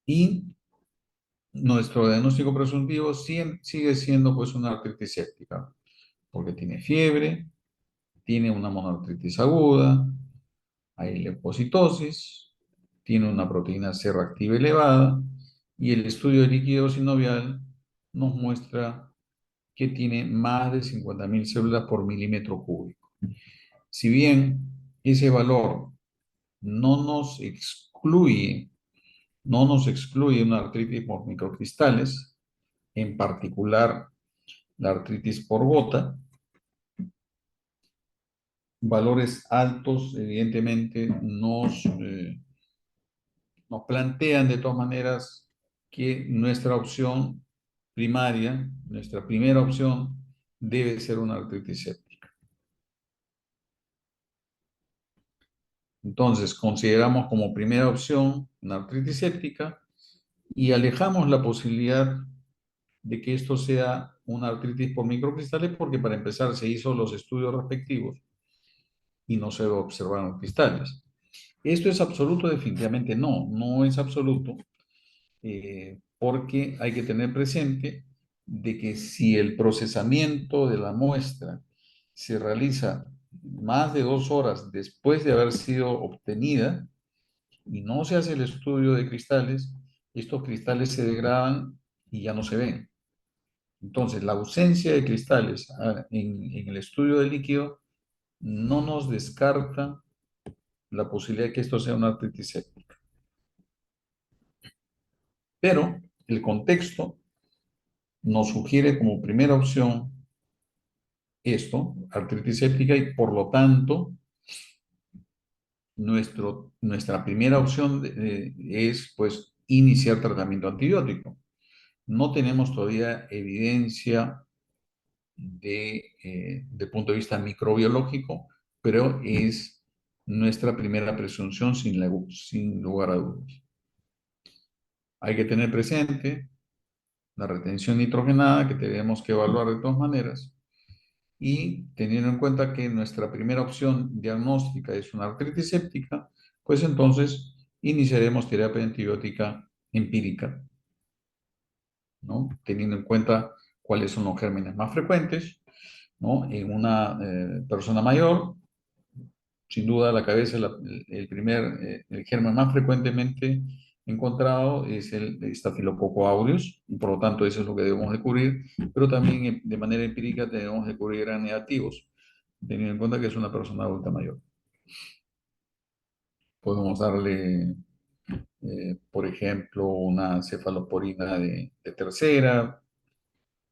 Y nuestro diagnóstico presuntivo sigue siendo pues una artritis séptica, porque tiene fiebre, tiene una monoartritis aguda, hay leucocitosis, tiene una proteína C reactiva elevada y el estudio de líquido sinovial nos muestra que tiene más de 50.000 células por milímetro cúbico. Si bien ese valor no nos excluye, no nos excluye una artritis por microcristales, en particular la artritis por gota, valores altos evidentemente nos plantean de todas maneras que nuestra opción primaria, nuestra primera opción, debe ser una artritis séptica. Entonces, consideramos como primera opción una artritis séptica y alejamos la posibilidad de que esto sea una artritis por microcristales porque para empezar se hizo los estudios respectivos y no se observaron cristales. ¿Esto es absoluto? Definitivamente no, no es absoluto, porque hay que tener presente de que si el procesamiento de la muestra se realiza más de 2 horas después de haber sido obtenida y no se hace el estudio de cristales, estos cristales se degradan y ya no se ven. Entonces, la ausencia de cristales en el estudio del líquido no nos descarta la posibilidad de que esto sea una artritis séptica. Pero el contexto nos sugiere como primera opción esto, artritis séptica, y por lo tanto, nuestra primera opción es pues iniciar tratamiento antibiótico. No tenemos todavía evidencia de punto de vista microbiológico, pero es nuestra primera presunción sin lugar a dudas. Hay que tener presente la retención nitrogenada que tenemos que evaluar de todas maneras y teniendo en cuenta que nuestra primera opción diagnóstica es una artritis séptica, pues entonces iniciaremos terapia antibiótica empírica, ¿no? Teniendo en cuenta cuáles son los gérmenes más frecuentes, ¿no? En una persona mayor, sin duda la cabeza, el germen más frecuentemente encontrado es el Staphylococcus aureus, y por lo tanto eso es lo que debemos de cubrir, pero también de manera empírica debemos de cubrir a negativos, teniendo en cuenta que es una persona adulta mayor. Podemos darle, por ejemplo, una cefalosporina de tercera,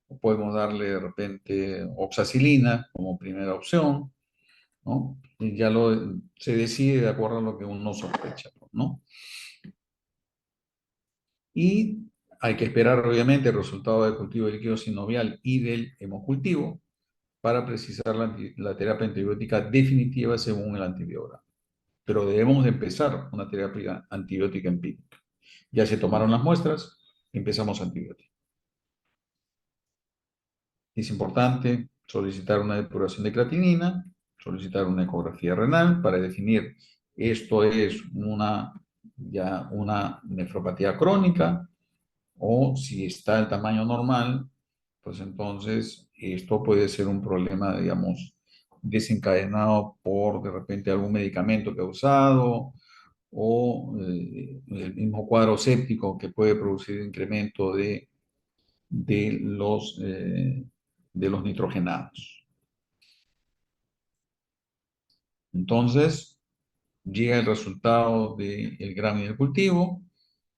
o podemos darle de repente oxacilina como primera opción, ¿no? Y ya se decide de acuerdo a lo que uno sospecha, ¿no? Y hay que esperar, obviamente, el resultado del cultivo del líquido sinovial y del hemocultivo para precisar la terapia antibiótica definitiva según el antibiograma. Pero debemos de empezar una terapia antibiótica empírica. Ya se tomaron las muestras, empezamos antibiótico. Es importante solicitar una depuración de creatinina, solicitar una ecografía renal para definir esto es ya una nefropatía crónica o si está el tamaño normal, pues entonces esto puede ser un problema, digamos, desencadenado por de repente algún medicamento que ha usado o el mismo cuadro séptico que puede producir incremento de los, eh, de los nitrogenados. Entonces, llega el resultado del grano y del cultivo,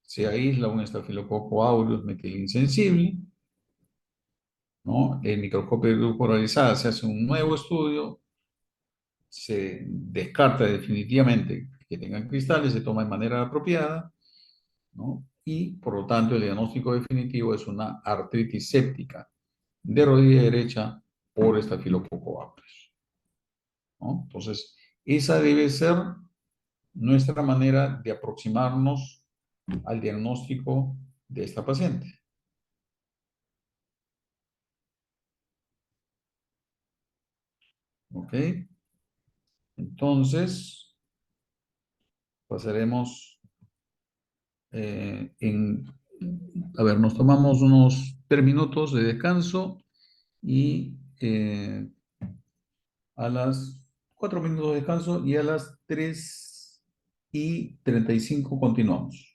se aísla un estafilococo aureus metilinsensible, ¿no? El microscopio de luz polarizada se hace un nuevo estudio, se descarta definitivamente que tengan cristales, se toma de manera apropiada, ¿no? Y por lo tanto el diagnóstico definitivo es una artritis séptica de rodilla derecha por estafilococo aureus, ¿no? Entonces, esa debe ser nuestra manera de aproximarnos al diagnóstico de esta paciente. ¿Ok? Entonces, pasaremos a ver, nos tomamos unos 3 minutos de descanso y a las 4 minutos de descanso y a las 3:35 continuamos.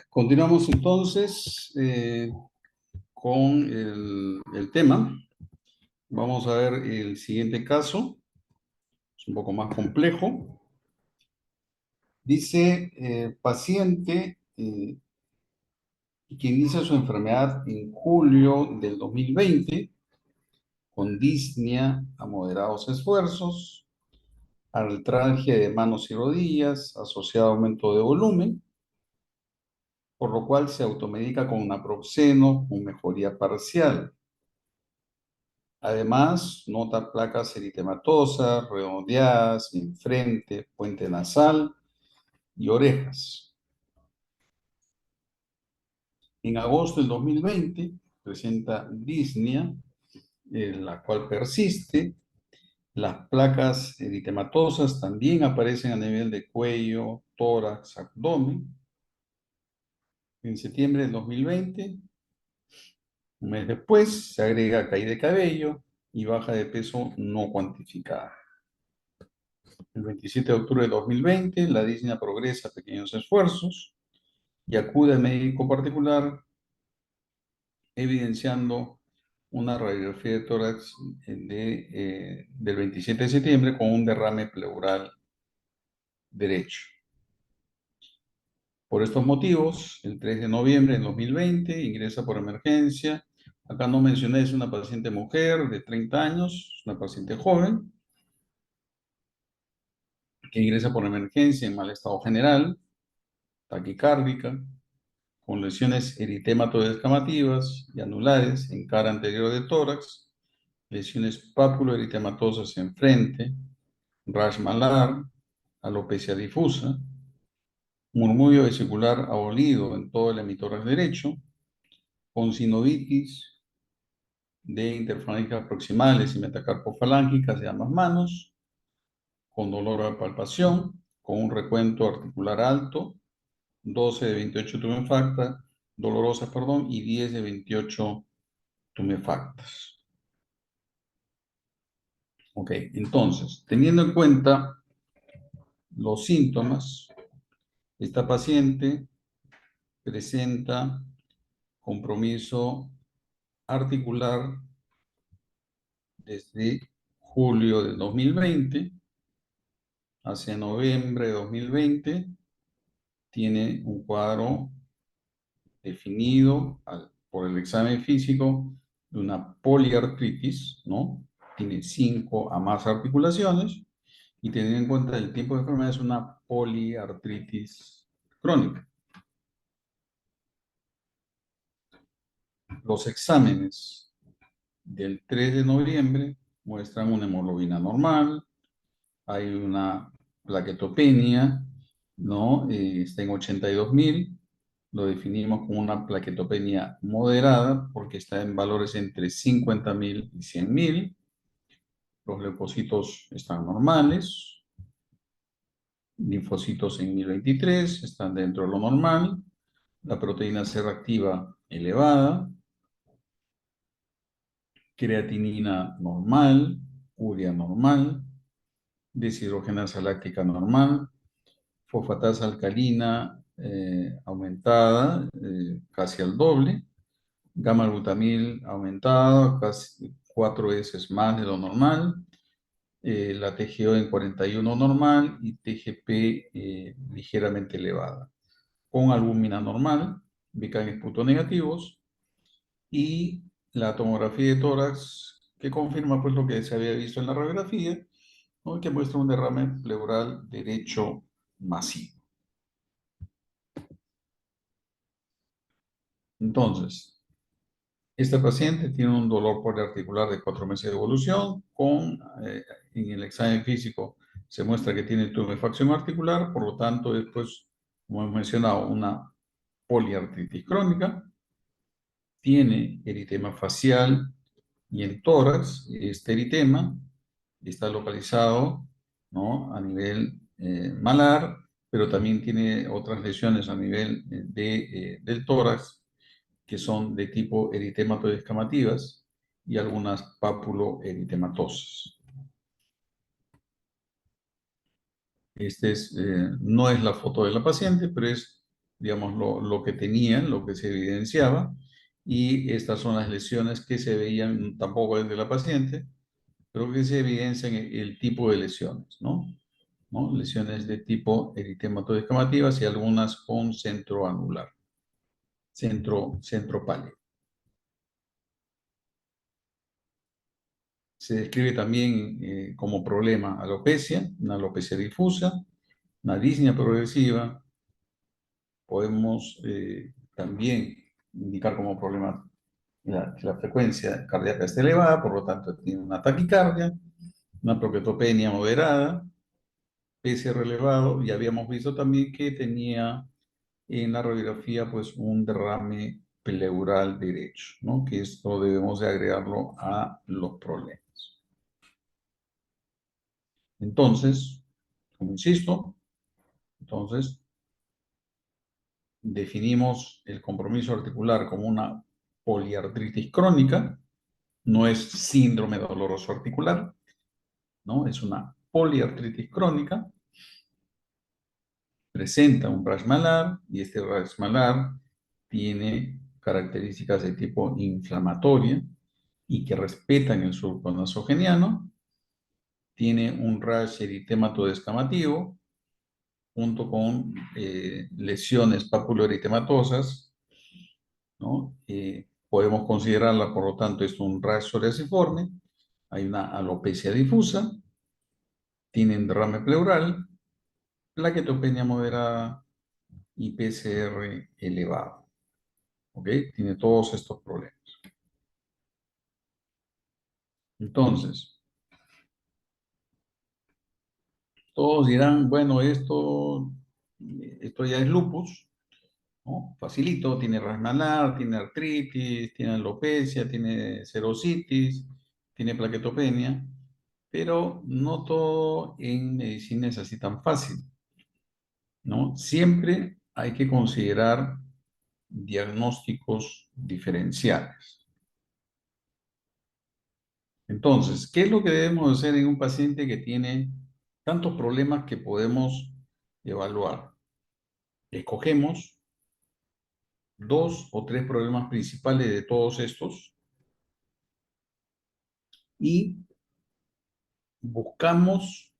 continuamos entonces con el tema. Vamos a ver el siguiente caso, es un poco más complejo. Dice, paciente que inicia su enfermedad en julio del 2020 con disnea a moderados esfuerzos, artralgia de manos y rodillas, asociado a aumento de volumen, por lo cual se automedica con naproxeno con mejoría parcial. Además, nota placas eritematosas, redondeadas, en frente, puente nasal y orejas. En agosto del 2020 presenta disnea, la cual persiste. Las placas eritematosas también aparecen a nivel de cuello, tórax, abdomen. En septiembre del 2020, un mes después, se agrega caída de cabello y baja de peso no cuantificada. El 27 de octubre de 2020, la disnea progresa a pequeños esfuerzos y acude al médico particular evidenciando una radiografía de tórax del 27 de septiembre con un derrame pleural derecho. Por estos motivos, el 3 de noviembre de 2020 ingresa por emergencia. Acá no mencioné, es una paciente mujer de 30 años, una paciente joven, que ingresa por emergencia en mal estado general, taquicárdica, con lesiones eritematoidescamativas y anulares en cara anterior de tórax, lesiones papuloeritematosas en frente, rash malar, alopecia difusa, murmullo vesicular abolido en todo el hemitórax derecho, con sinovitis de interfalanges proximales y metacarpofalángicas de ambas manos, con dolor a palpación, con un recuento articular alto, 12 de 28 tumefactas, dolorosas, perdón, y 10 de 28 tumefactas. Ok, entonces, teniendo en cuenta los síntomas, esta paciente presenta compromiso articular desde julio del 2020 hacia noviembre de 2020. Tiene un cuadro definido por el examen físico de una poliartritis, ¿no? Tiene 5 a más articulaciones y teniendo en cuenta el tiempo de enfermedad es una poliartritis crónica. Los exámenes del 3 de noviembre muestran una hemoglobina normal, hay una plaquetopenia, ¿no? Está en 82.000, lo definimos como una plaquetopenia moderada porque está en valores entre 50.000 y 100.000. Los leucocitos están normales, linfocitos en 1023 están dentro de lo normal, la proteína C reactiva elevada, creatinina normal, urea normal, deshidrogenasa láctica normal, fosfatasa alcalina aumentada casi al doble, gamma-glutamil aumentada casi 4 veces más de lo normal, la TGO en 41 normal y TGP ligeramente elevada, con albúmina normal, BK en esputo negativos y la tomografía de tórax que confirma pues lo que se había visto en la radiografía, ¿no? Que muestra un derrame pleural derecho masivo. Entonces, esta paciente tiene un dolor poliarticular de 4 meses de evolución, en el examen físico se muestra que tiene tumefacción articular, por lo tanto, después, como hemos mencionado, una poliartritis crónica, tiene eritema facial y en tórax. Este eritema está localizado, ¿no? A nivel malar, pero también tiene otras lesiones a nivel del tórax que son de tipo eritematoidescamativas y algunas papuloeritematosas. No es la foto de la paciente, pero es digamos, lo que tenían, lo que se evidenciaba, y estas son las lesiones que se veían tampoco desde la paciente, pero que se evidencian el tipo de lesiones, ¿no? Lesiones de tipo eritematoidescamativas y algunas con centro anular, centro pálido. Se describe también como problema alopecia, una alopecia difusa, una disnea progresiva. Podemos también indicar como problema que la frecuencia cardíaca está elevada, por lo tanto tiene una taquicardia, una proquetopenia moderada, PCR elevado, y habíamos visto también que tenía en la radiografía pues un derrame pleural derecho, ¿no? Que esto debemos de agregarlo a los problemas. Entonces, como insisto, entonces definimos el compromiso articular como una poliartritis crónica, no es síndrome doloroso articular, ¿no? Es una poliartritis crónica, presenta un rash malar y este rash malar tiene características de tipo inflamatoria y que respetan el surco nasogeniano, tiene un rash eritematoidescamativo junto con lesiones papuloeritematosas, ¿no? Podemos considerarla, por lo tanto, es un rash psoriasiforme, hay una alopecia difusa, tienen derrame pleural, plaquetopenia moderada y PCR elevado. ¿Ok? Tiene todos estos problemas. Entonces, todos dirán, bueno, esto ya es lupus, ¿no? Facilito, tiene rasmalar, tiene artritis, tiene alopecia, tiene serositis, tiene plaquetopenia, pero no todo en medicina es así tan fácil, ¿no? Siempre hay que considerar diagnósticos diferenciales. Entonces, ¿qué es lo que debemos hacer en un paciente que tiene tantos problemas que podemos evaluar? Escogemos dos o tres problemas principales de todos estos y buscamos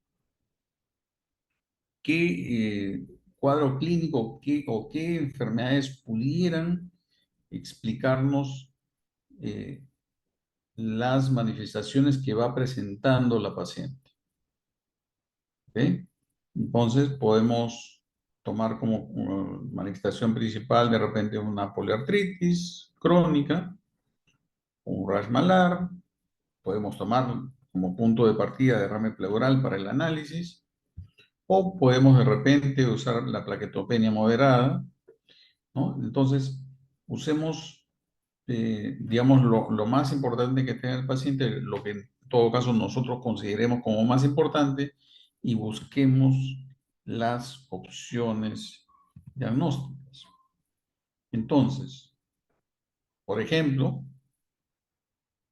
qué cuadro clínico o qué enfermedades pudieran explicarnos eh, las manifestaciones que va presentando la paciente. ¿Ok? Entonces podemos tomar como manifestación principal de repente una poliartritis crónica, un rash malar, podemos tomar como punto de partida derrame pleural para el análisis, o podemos de repente usar la plaquetopenia moderada, ¿no? Entonces, usemos, digamos, lo más importante que tenga el paciente, lo que en todo caso nosotros consideremos como más importante, y busquemos las opciones diagnósticas. Entonces, por ejemplo,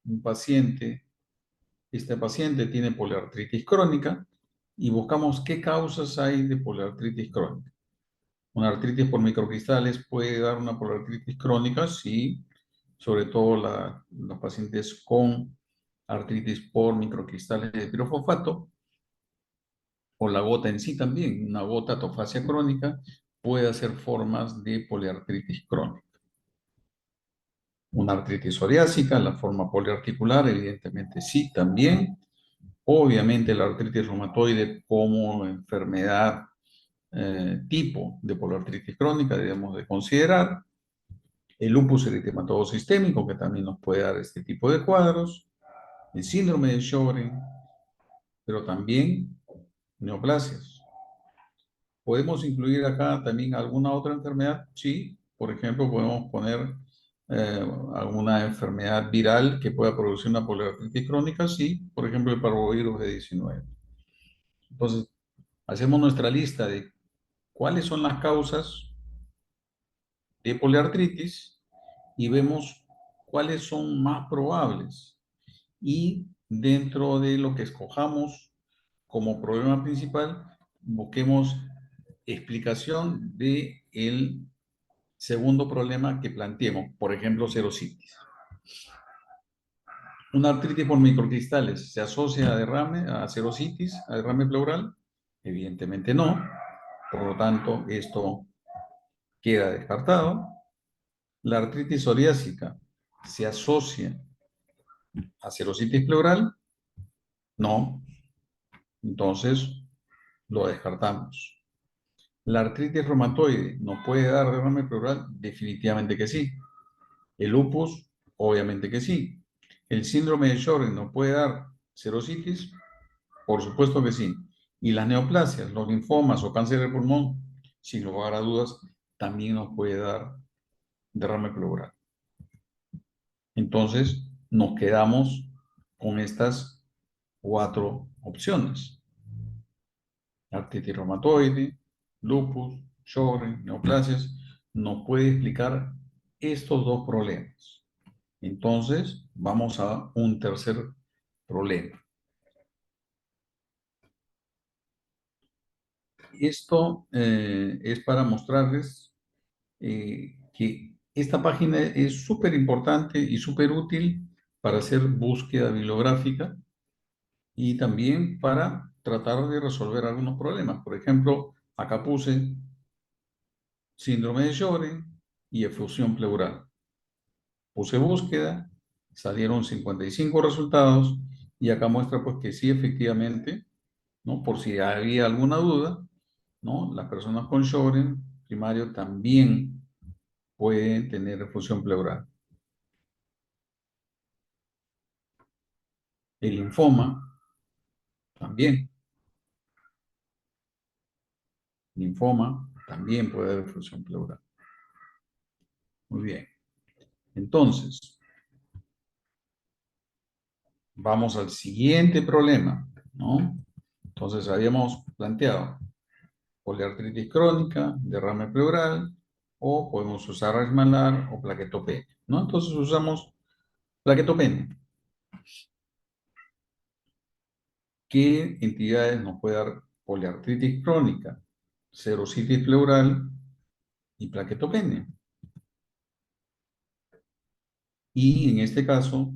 un paciente, este paciente tiene poliartritis crónica y buscamos qué causas hay de poliartritis crónica. Una artritis por microcristales puede dar una poliartritis crónica, sí, sobre todo los pacientes con artritis por microcristales de pirofosfato, o la gota en sí también, una gota atofasia crónica, puede hacer formas de poliartritis crónica. Una artritis psoriásica, la forma poliarticular, evidentemente sí, también. Obviamente la artritis reumatoide como enfermedad tipo de poliartritis crónica debemos de considerar. El lupus eritematoso sistémico, que también nos puede dar este tipo de cuadros. El síndrome de Sjögren, pero también neoplasias. ¿Podemos incluir acá también alguna otra enfermedad? Sí, por ejemplo, podemos poner alguna enfermedad viral que pueda producir una poliartritis crónica, sí, por ejemplo, el parvovirus de 19. Entonces, hacemos nuestra lista de cuáles son las causas de poliartritis y vemos cuáles son más probables. Y dentro de lo que escojamos como problema principal, busquemos explicación de el Segundo problema que planteemos, por ejemplo, serositis. ¿Una artritis por microcristales se asocia a derrame, a serositis, a derrame pleural? Evidentemente no. Por lo tanto, esto queda descartado. La artritis psoriásica se asocia a serositis pleural. No. Entonces, lo descartamos. ¿La artritis reumatoide nos puede dar derrame pleural? Definitivamente que sí. ¿El lupus? Obviamente que sí. ¿El síndrome de Sjögren nos puede dar serositis? Por supuesto que sí. ¿Y las neoplasias, los linfomas o cáncer de pulmón? Sin lugar a dudas, también nos puede dar derrame pleural. Entonces, nos quedamos con estas cuatro opciones: artritis reumatoide, lupus, Sjögren, neoplasias. Nos puede explicar estos dos problemas. Entonces, vamos a un tercer problema. Esto es para mostrarles que esta página es súper importante y súper útil para hacer búsqueda bibliográfica y también para tratar de resolver algunos problemas. Por ejemplo, acá puse síndrome de Sjögren y efusión pleural. Puse búsqueda, salieron 55 resultados y acá muestra pues que sí, efectivamente, ¿no? Por si había alguna duda, ¿no? Las personas con Sjögren primario también pueden tener efusión pleural. El linfoma también. Linfoma también puede haber efusión pleural. Muy bien. Entonces, vamos al siguiente problema, ¿no? Entonces, habíamos planteado poliartritis crónica, derrame pleural, o podemos usar raíz malar o plaquetopenia, ¿no? Entonces, usamos plaquetopenia. ¿Qué entidades nos puede dar poliartritis crónica, serositis pleural y plaquetopenia? Y en este caso,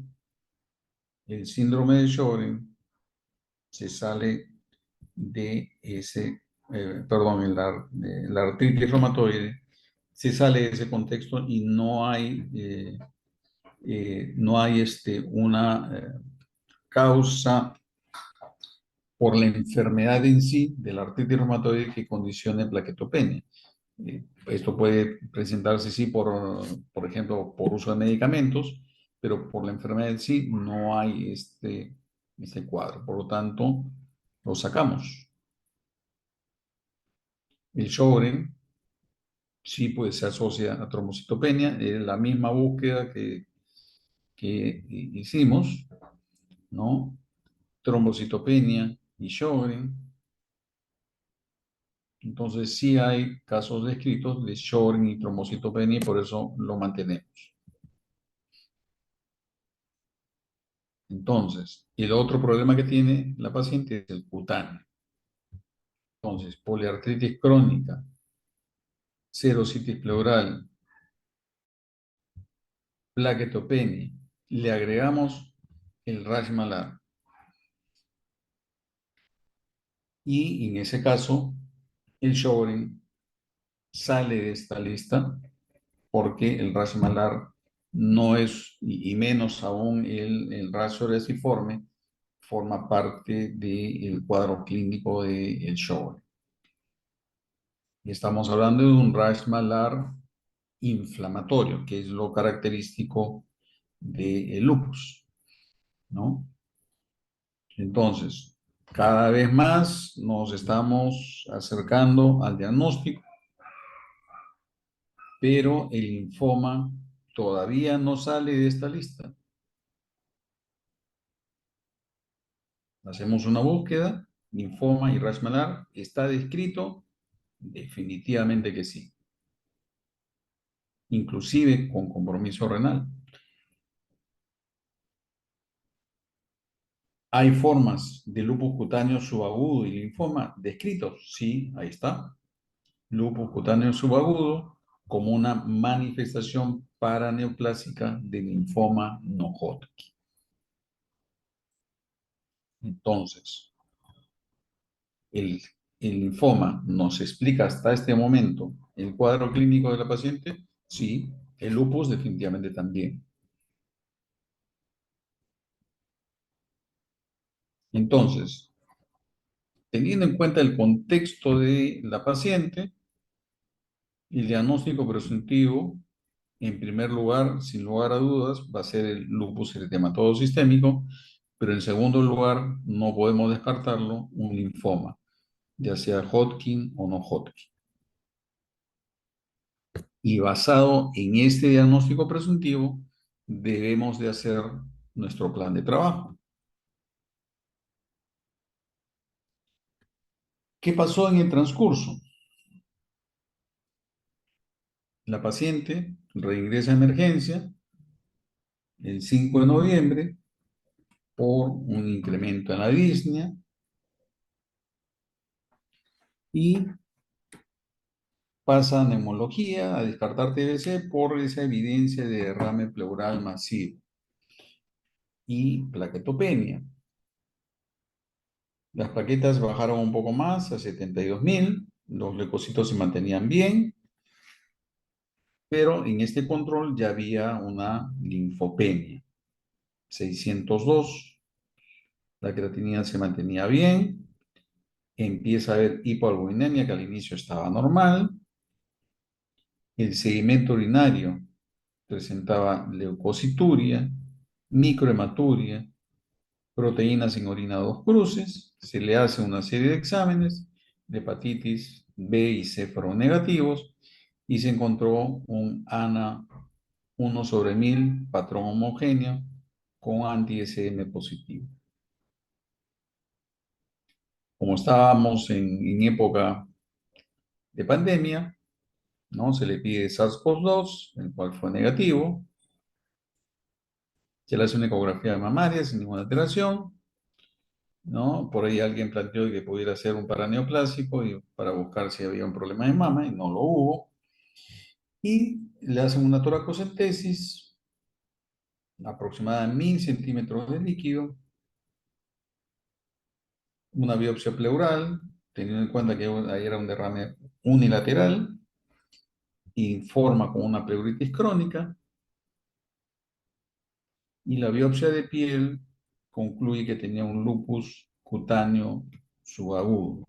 el síndrome de Sjögren se sale de ese, perdón, la artritis reumatoide se sale de ese contexto y no hay una causa por la enfermedad en sí de la artritis reumatoide que condicione plaquetopenia. Esto puede presentarse, sí, por ejemplo, por uso de medicamentos, pero por la enfermedad en sí no hay este cuadro. Por lo tanto, lo sacamos. El Sjögren sí, pues se asocia a trombocitopenia, es la misma búsqueda que hicimos, ¿no? Trombocitopenia y Sjögren. Entonces sí hay casos descritos de Sjögren y trombocitopenia y por eso lo mantenemos. Entonces, el otro problema que tiene la paciente es el cutáneo. Entonces, poliartritis crónica, serositis pleural, plaquetopenia, le agregamos el rash malar. Y en ese caso, el Sjögren sale de esta lista porque el rash malar no es, y menos aún el rash psoriasiforme, forma parte del cuadro clínico del Sjögren. Y estamos hablando de un rash malar inflamatorio, que es lo característico del lupus, ¿no? Entonces, cada vez más nos estamos acercando al diagnóstico, pero el linfoma todavía no sale de esta lista. Hacemos una búsqueda, linfoma y rash malar, ¿está descrito? Definitivamente que sí, inclusive con compromiso renal. ¿Hay formas de lupus cutáneo subagudo y linfoma descritos? Sí, ahí está. Lupus cutáneo subagudo, como una manifestación paraneoplásica de linfoma no Hodgkin. Entonces, el, el linfoma nos explica hasta este momento el cuadro clínico de la paciente. Sí, el lupus definitivamente también. Entonces, teniendo en cuenta el contexto de la paciente, el diagnóstico presuntivo, en primer lugar, sin lugar a dudas, va a ser el lupus eritematoso sistémico, pero en segundo lugar, no podemos descartarlo, un linfoma, ya sea Hodgkin o no Hodgkin. Y basado en este diagnóstico presuntivo, debemos de hacer nuestro plan de trabajo. ¿Qué pasó en el transcurso? La paciente reingresa a emergencia el 5 de noviembre por un incremento en la disnea y pasa a neumología a descartar TBC por esa evidencia de derrame pleural masivo y plaquetopenia. Las plaquetas bajaron un poco más a 72.000, los leucocitos se mantenían bien, pero en este control ya había una linfopenia, 602, la creatinina se mantenía bien, empieza a haber hipoalbuminemia que al inicio estaba normal, el sedimento urinario presentaba leucocituria, microhematuria, proteínas en orina 2 cruces, se le hace una serie de exámenes de hepatitis B y C fueron negativos y se encontró un ANA 1/1000 patrón homogéneo con anti-SM positivo. Como estábamos en época de pandemia, ¿no? Se le pide SARS-CoV-2, el cual fue negativo, se le hace una ecografía mamaria sin ninguna alteración, ¿no? Por ahí alguien planteó que pudiera ser un paraneoplásico y para buscar si había un problema de mama y no lo hubo. Y le hacen una toracocentesis aproximada a 1000 centímetros de líquido, una biopsia pleural, teniendo en cuenta que ahí era un derrame unilateral, informa con una pleuritis crónica, y la biopsia de piel concluye que tenía un lupus cutáneo subagudo.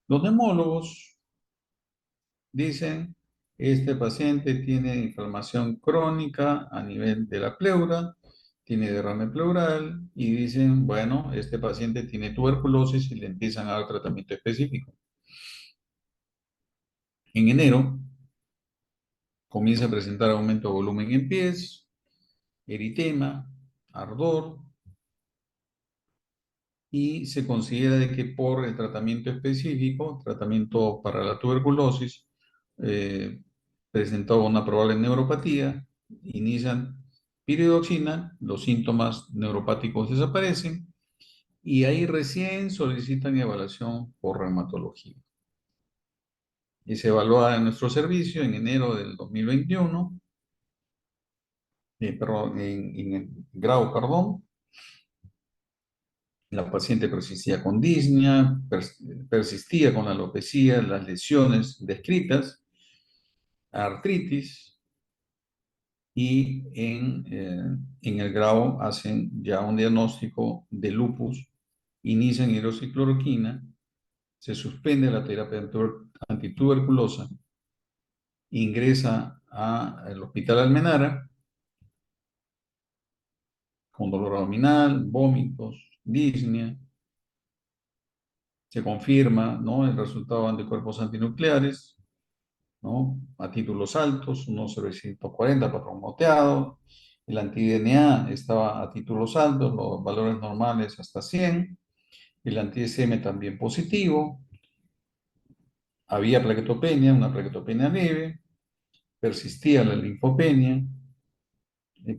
Los neumólogos dicen, este paciente tiene inflamación crónica a nivel de la pleura, tiene derrame pleural y dicen, bueno, este paciente tiene tuberculosis y le empiezan a dar tratamiento específico. En enero comienza a presentar aumento de volumen en pies, eritema, ardor, y se considera de que por el tratamiento específico, tratamiento para la tuberculosis, presentó una probable neuropatía, inician piridoxina, los síntomas neuropáticos desaparecen y ahí recién solicitan evaluación por reumatología. Y se evalúa en nuestro servicio en enero del 2021, perdón, en grado, perdón. La paciente persistía con disnea, persistía con la alopecia, las lesiones descritas, artritis, y en el grado hacen ya un diagnóstico de lupus, inician hidroxicloroquina, se suspende la terapia antituberculosa, ingresa al Hospital Almenara con dolor abdominal, vómitos, disnea, se confirma, ¿no?, el resultado de anticuerpos antinucleares, ¿no?, a títulos altos, 1,940 patrón moteado, el anti-DNA estaba a títulos altos, los valores normales hasta 100, el anti-SM también positivo, había plaquetopenia, una plaquetopenia leve, persistía la linfopenia,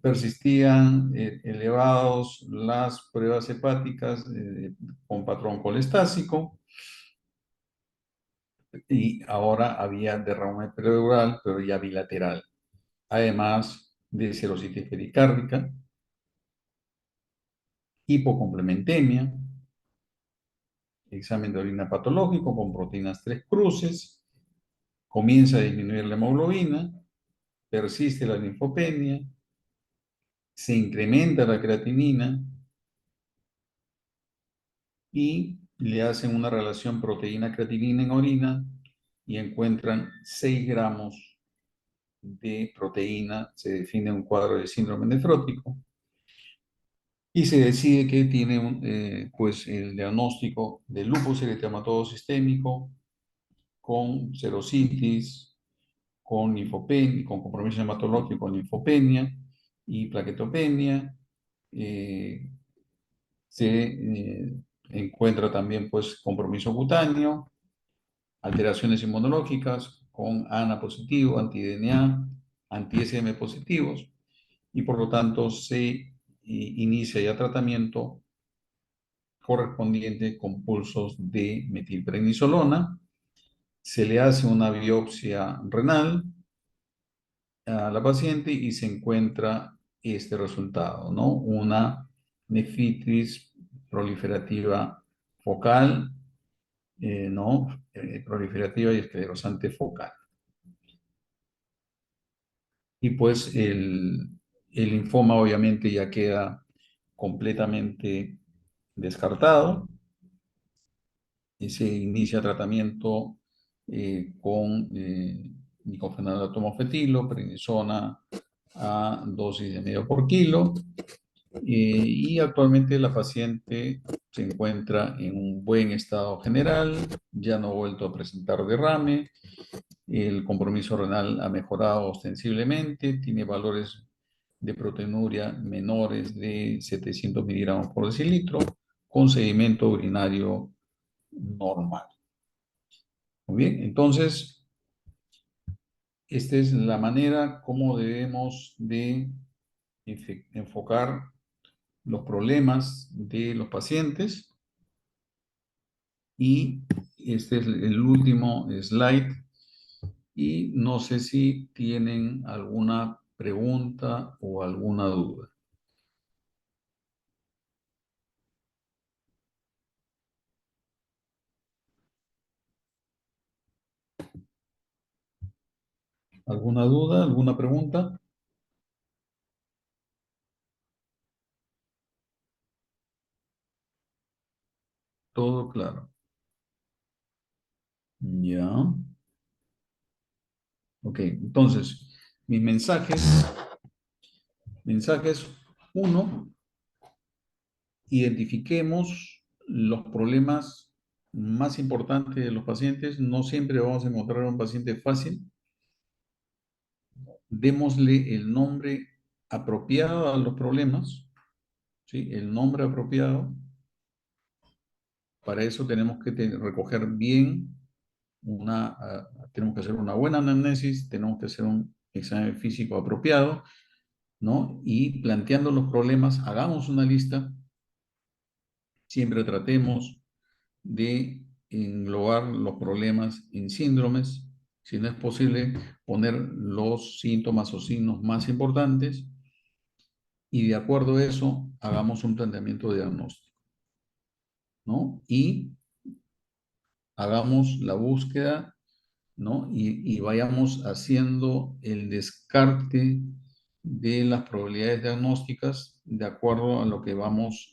persistían elevados las pruebas hepáticas con patrón colestásico, y ahora había derrame pleural, pero ya bilateral, además de serositis pericárdica, hipocomplementemia, examen de orina patológico con proteínas 3 cruces, comienza a disminuir la hemoglobina, persiste la linfopenia, se incrementa la creatinina y le hacen una relación proteína-creatinina en orina y encuentran 6 gramos de proteína, se define un cuadro de síndrome nefrótico y se decide que tiene pues el diagnóstico de lupus eritematoso sistémico con serositis, con linfopenia, con compromiso hematológico, con linfopenia y plaquetopenia. Eh, se encuentra también pues compromiso cutáneo, alteraciones inmunológicas con ANA positivo, anti-DNA, anti-SM positivos y por lo tanto se inicia ya tratamiento correspondiente con pulsos de metilprednisolona, se le hace una biopsia renal a la paciente y se encuentra este resultado, ¿no? Una nefritis proliferativa focal, ¿no? Proliferativa y esclerosante focal. Y pues el linfoma obviamente ya queda completamente descartado y se inicia tratamiento con diclofenac fetilo, prednisona a dosis de medio por kilo. Y actualmente la paciente se encuentra en un buen estado general, ya no ha vuelto a presentar derrame, el compromiso renal ha mejorado ostensiblemente, tiene valores de proteinuria menores de 700 miligramos por decilitro, con sedimento urinario normal. Muy bien, entonces, esta es la manera como debemos de enfocar los problemas de los pacientes. Y este es el último slide. Y no sé si tienen alguna pregunta o alguna duda. ¿Alguna duda? ¿Alguna pregunta? Todo claro. Ya. Ok, entonces, mis mensajes, uno, identifiquemos los problemas más importantes de los pacientes. No siempre vamos a encontrar un paciente fácil. Démosle el nombre apropiado a los problemas, ¿sí? El nombre apropiado. Para eso tenemos que recoger bien tenemos que hacer una buena anamnesis, tenemos que hacer un examen físico apropiado, ¿no? Y planteando los problemas, hagamos una lista, siempre tratemos de englobar los problemas en síndromes, si no es posible, poner los síntomas o signos más importantes y de acuerdo a eso, hagamos un planteamiento de diagnóstico, ¿no? Y hagamos la búsqueda, ¿no? Y vayamos haciendo el descarte de las probabilidades diagnósticas de acuerdo a lo que vamos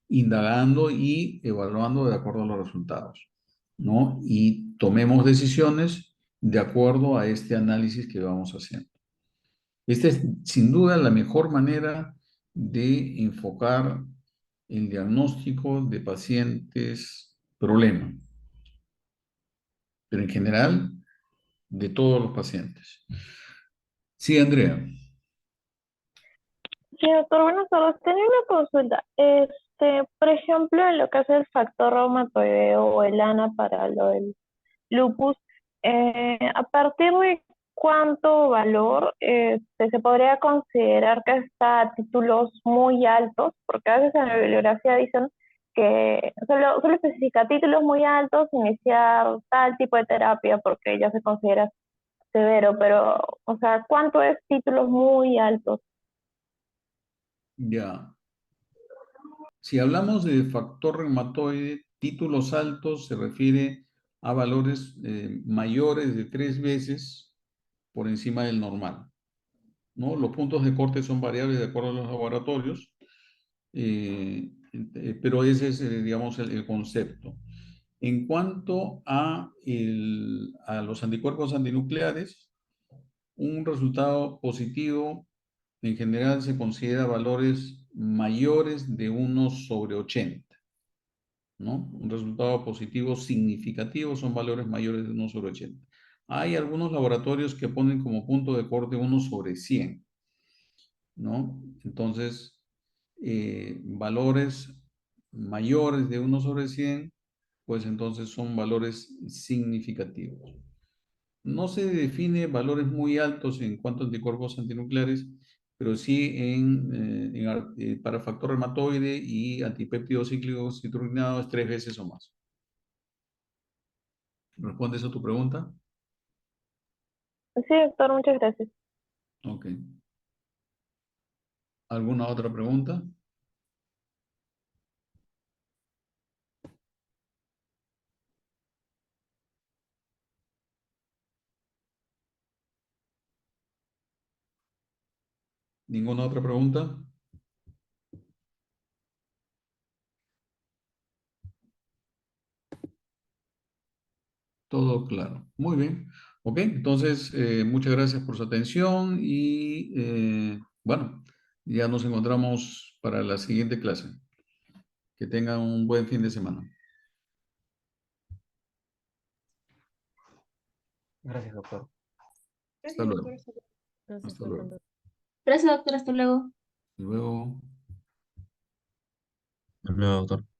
indagando y evaluando de acuerdo a los resultados, ¿no? Y tomemos decisiones de acuerdo a este análisis que vamos haciendo. Esta es sin duda la mejor manera de enfocar el diagnóstico de pacientes problema, pero en general de todos los pacientes. Sí, Andrea. Sí, doctor, buenas tardes. Tenía una consulta. Por ejemplo, en lo que hace el factor reumatoideo o el ANA para lo del lupus, ¿a partir de cuánto valor se podría considerar que está a títulos muy altos? Porque a veces en la bibliografía dicen que solo especifica títulos muy altos, iniciar tal tipo de terapia porque ya se considera severo, pero, o sea, ¿cuánto es títulos muy altos? Ya. Si hablamos de factor reumatoide, títulos altos se refiere a valores mayores de 3 veces por encima del normal, ¿no? Los puntos de corte son variables de acuerdo a los laboratorios, pero ese es, digamos, el concepto. En cuanto a los anticuerpos antinucleares, un resultado positivo en general se considera valores mayores de 1/80, ¿no? Un resultado positivo significativo son valores mayores de 1/80. Hay algunos laboratorios que ponen como punto de corte 1/100, ¿no? Entonces, valores mayores de 1/100, pues entonces son valores significativos. No se define valores muy altos en cuanto a anticuerpos antinucleares, pero sí para factor reumatoide y antipéptido cíclico citrullinado es 3 veces o más. ¿Respondes a tu pregunta? Sí, doctor, muchas gracias. Ok. ¿Alguna otra pregunta? ¿Ninguna otra pregunta? Todo claro. Muy bien. Ok, entonces muchas gracias por su atención y bueno, ya nos encontramos para la siguiente clase. Que tengan un buen fin de semana. Gracias, doctor. Hasta Gracias, luego. doctor. Gracias Hasta por luego. tanto. Gracias, doctor. Hasta luego. Hasta luego. Hasta luego, doctor.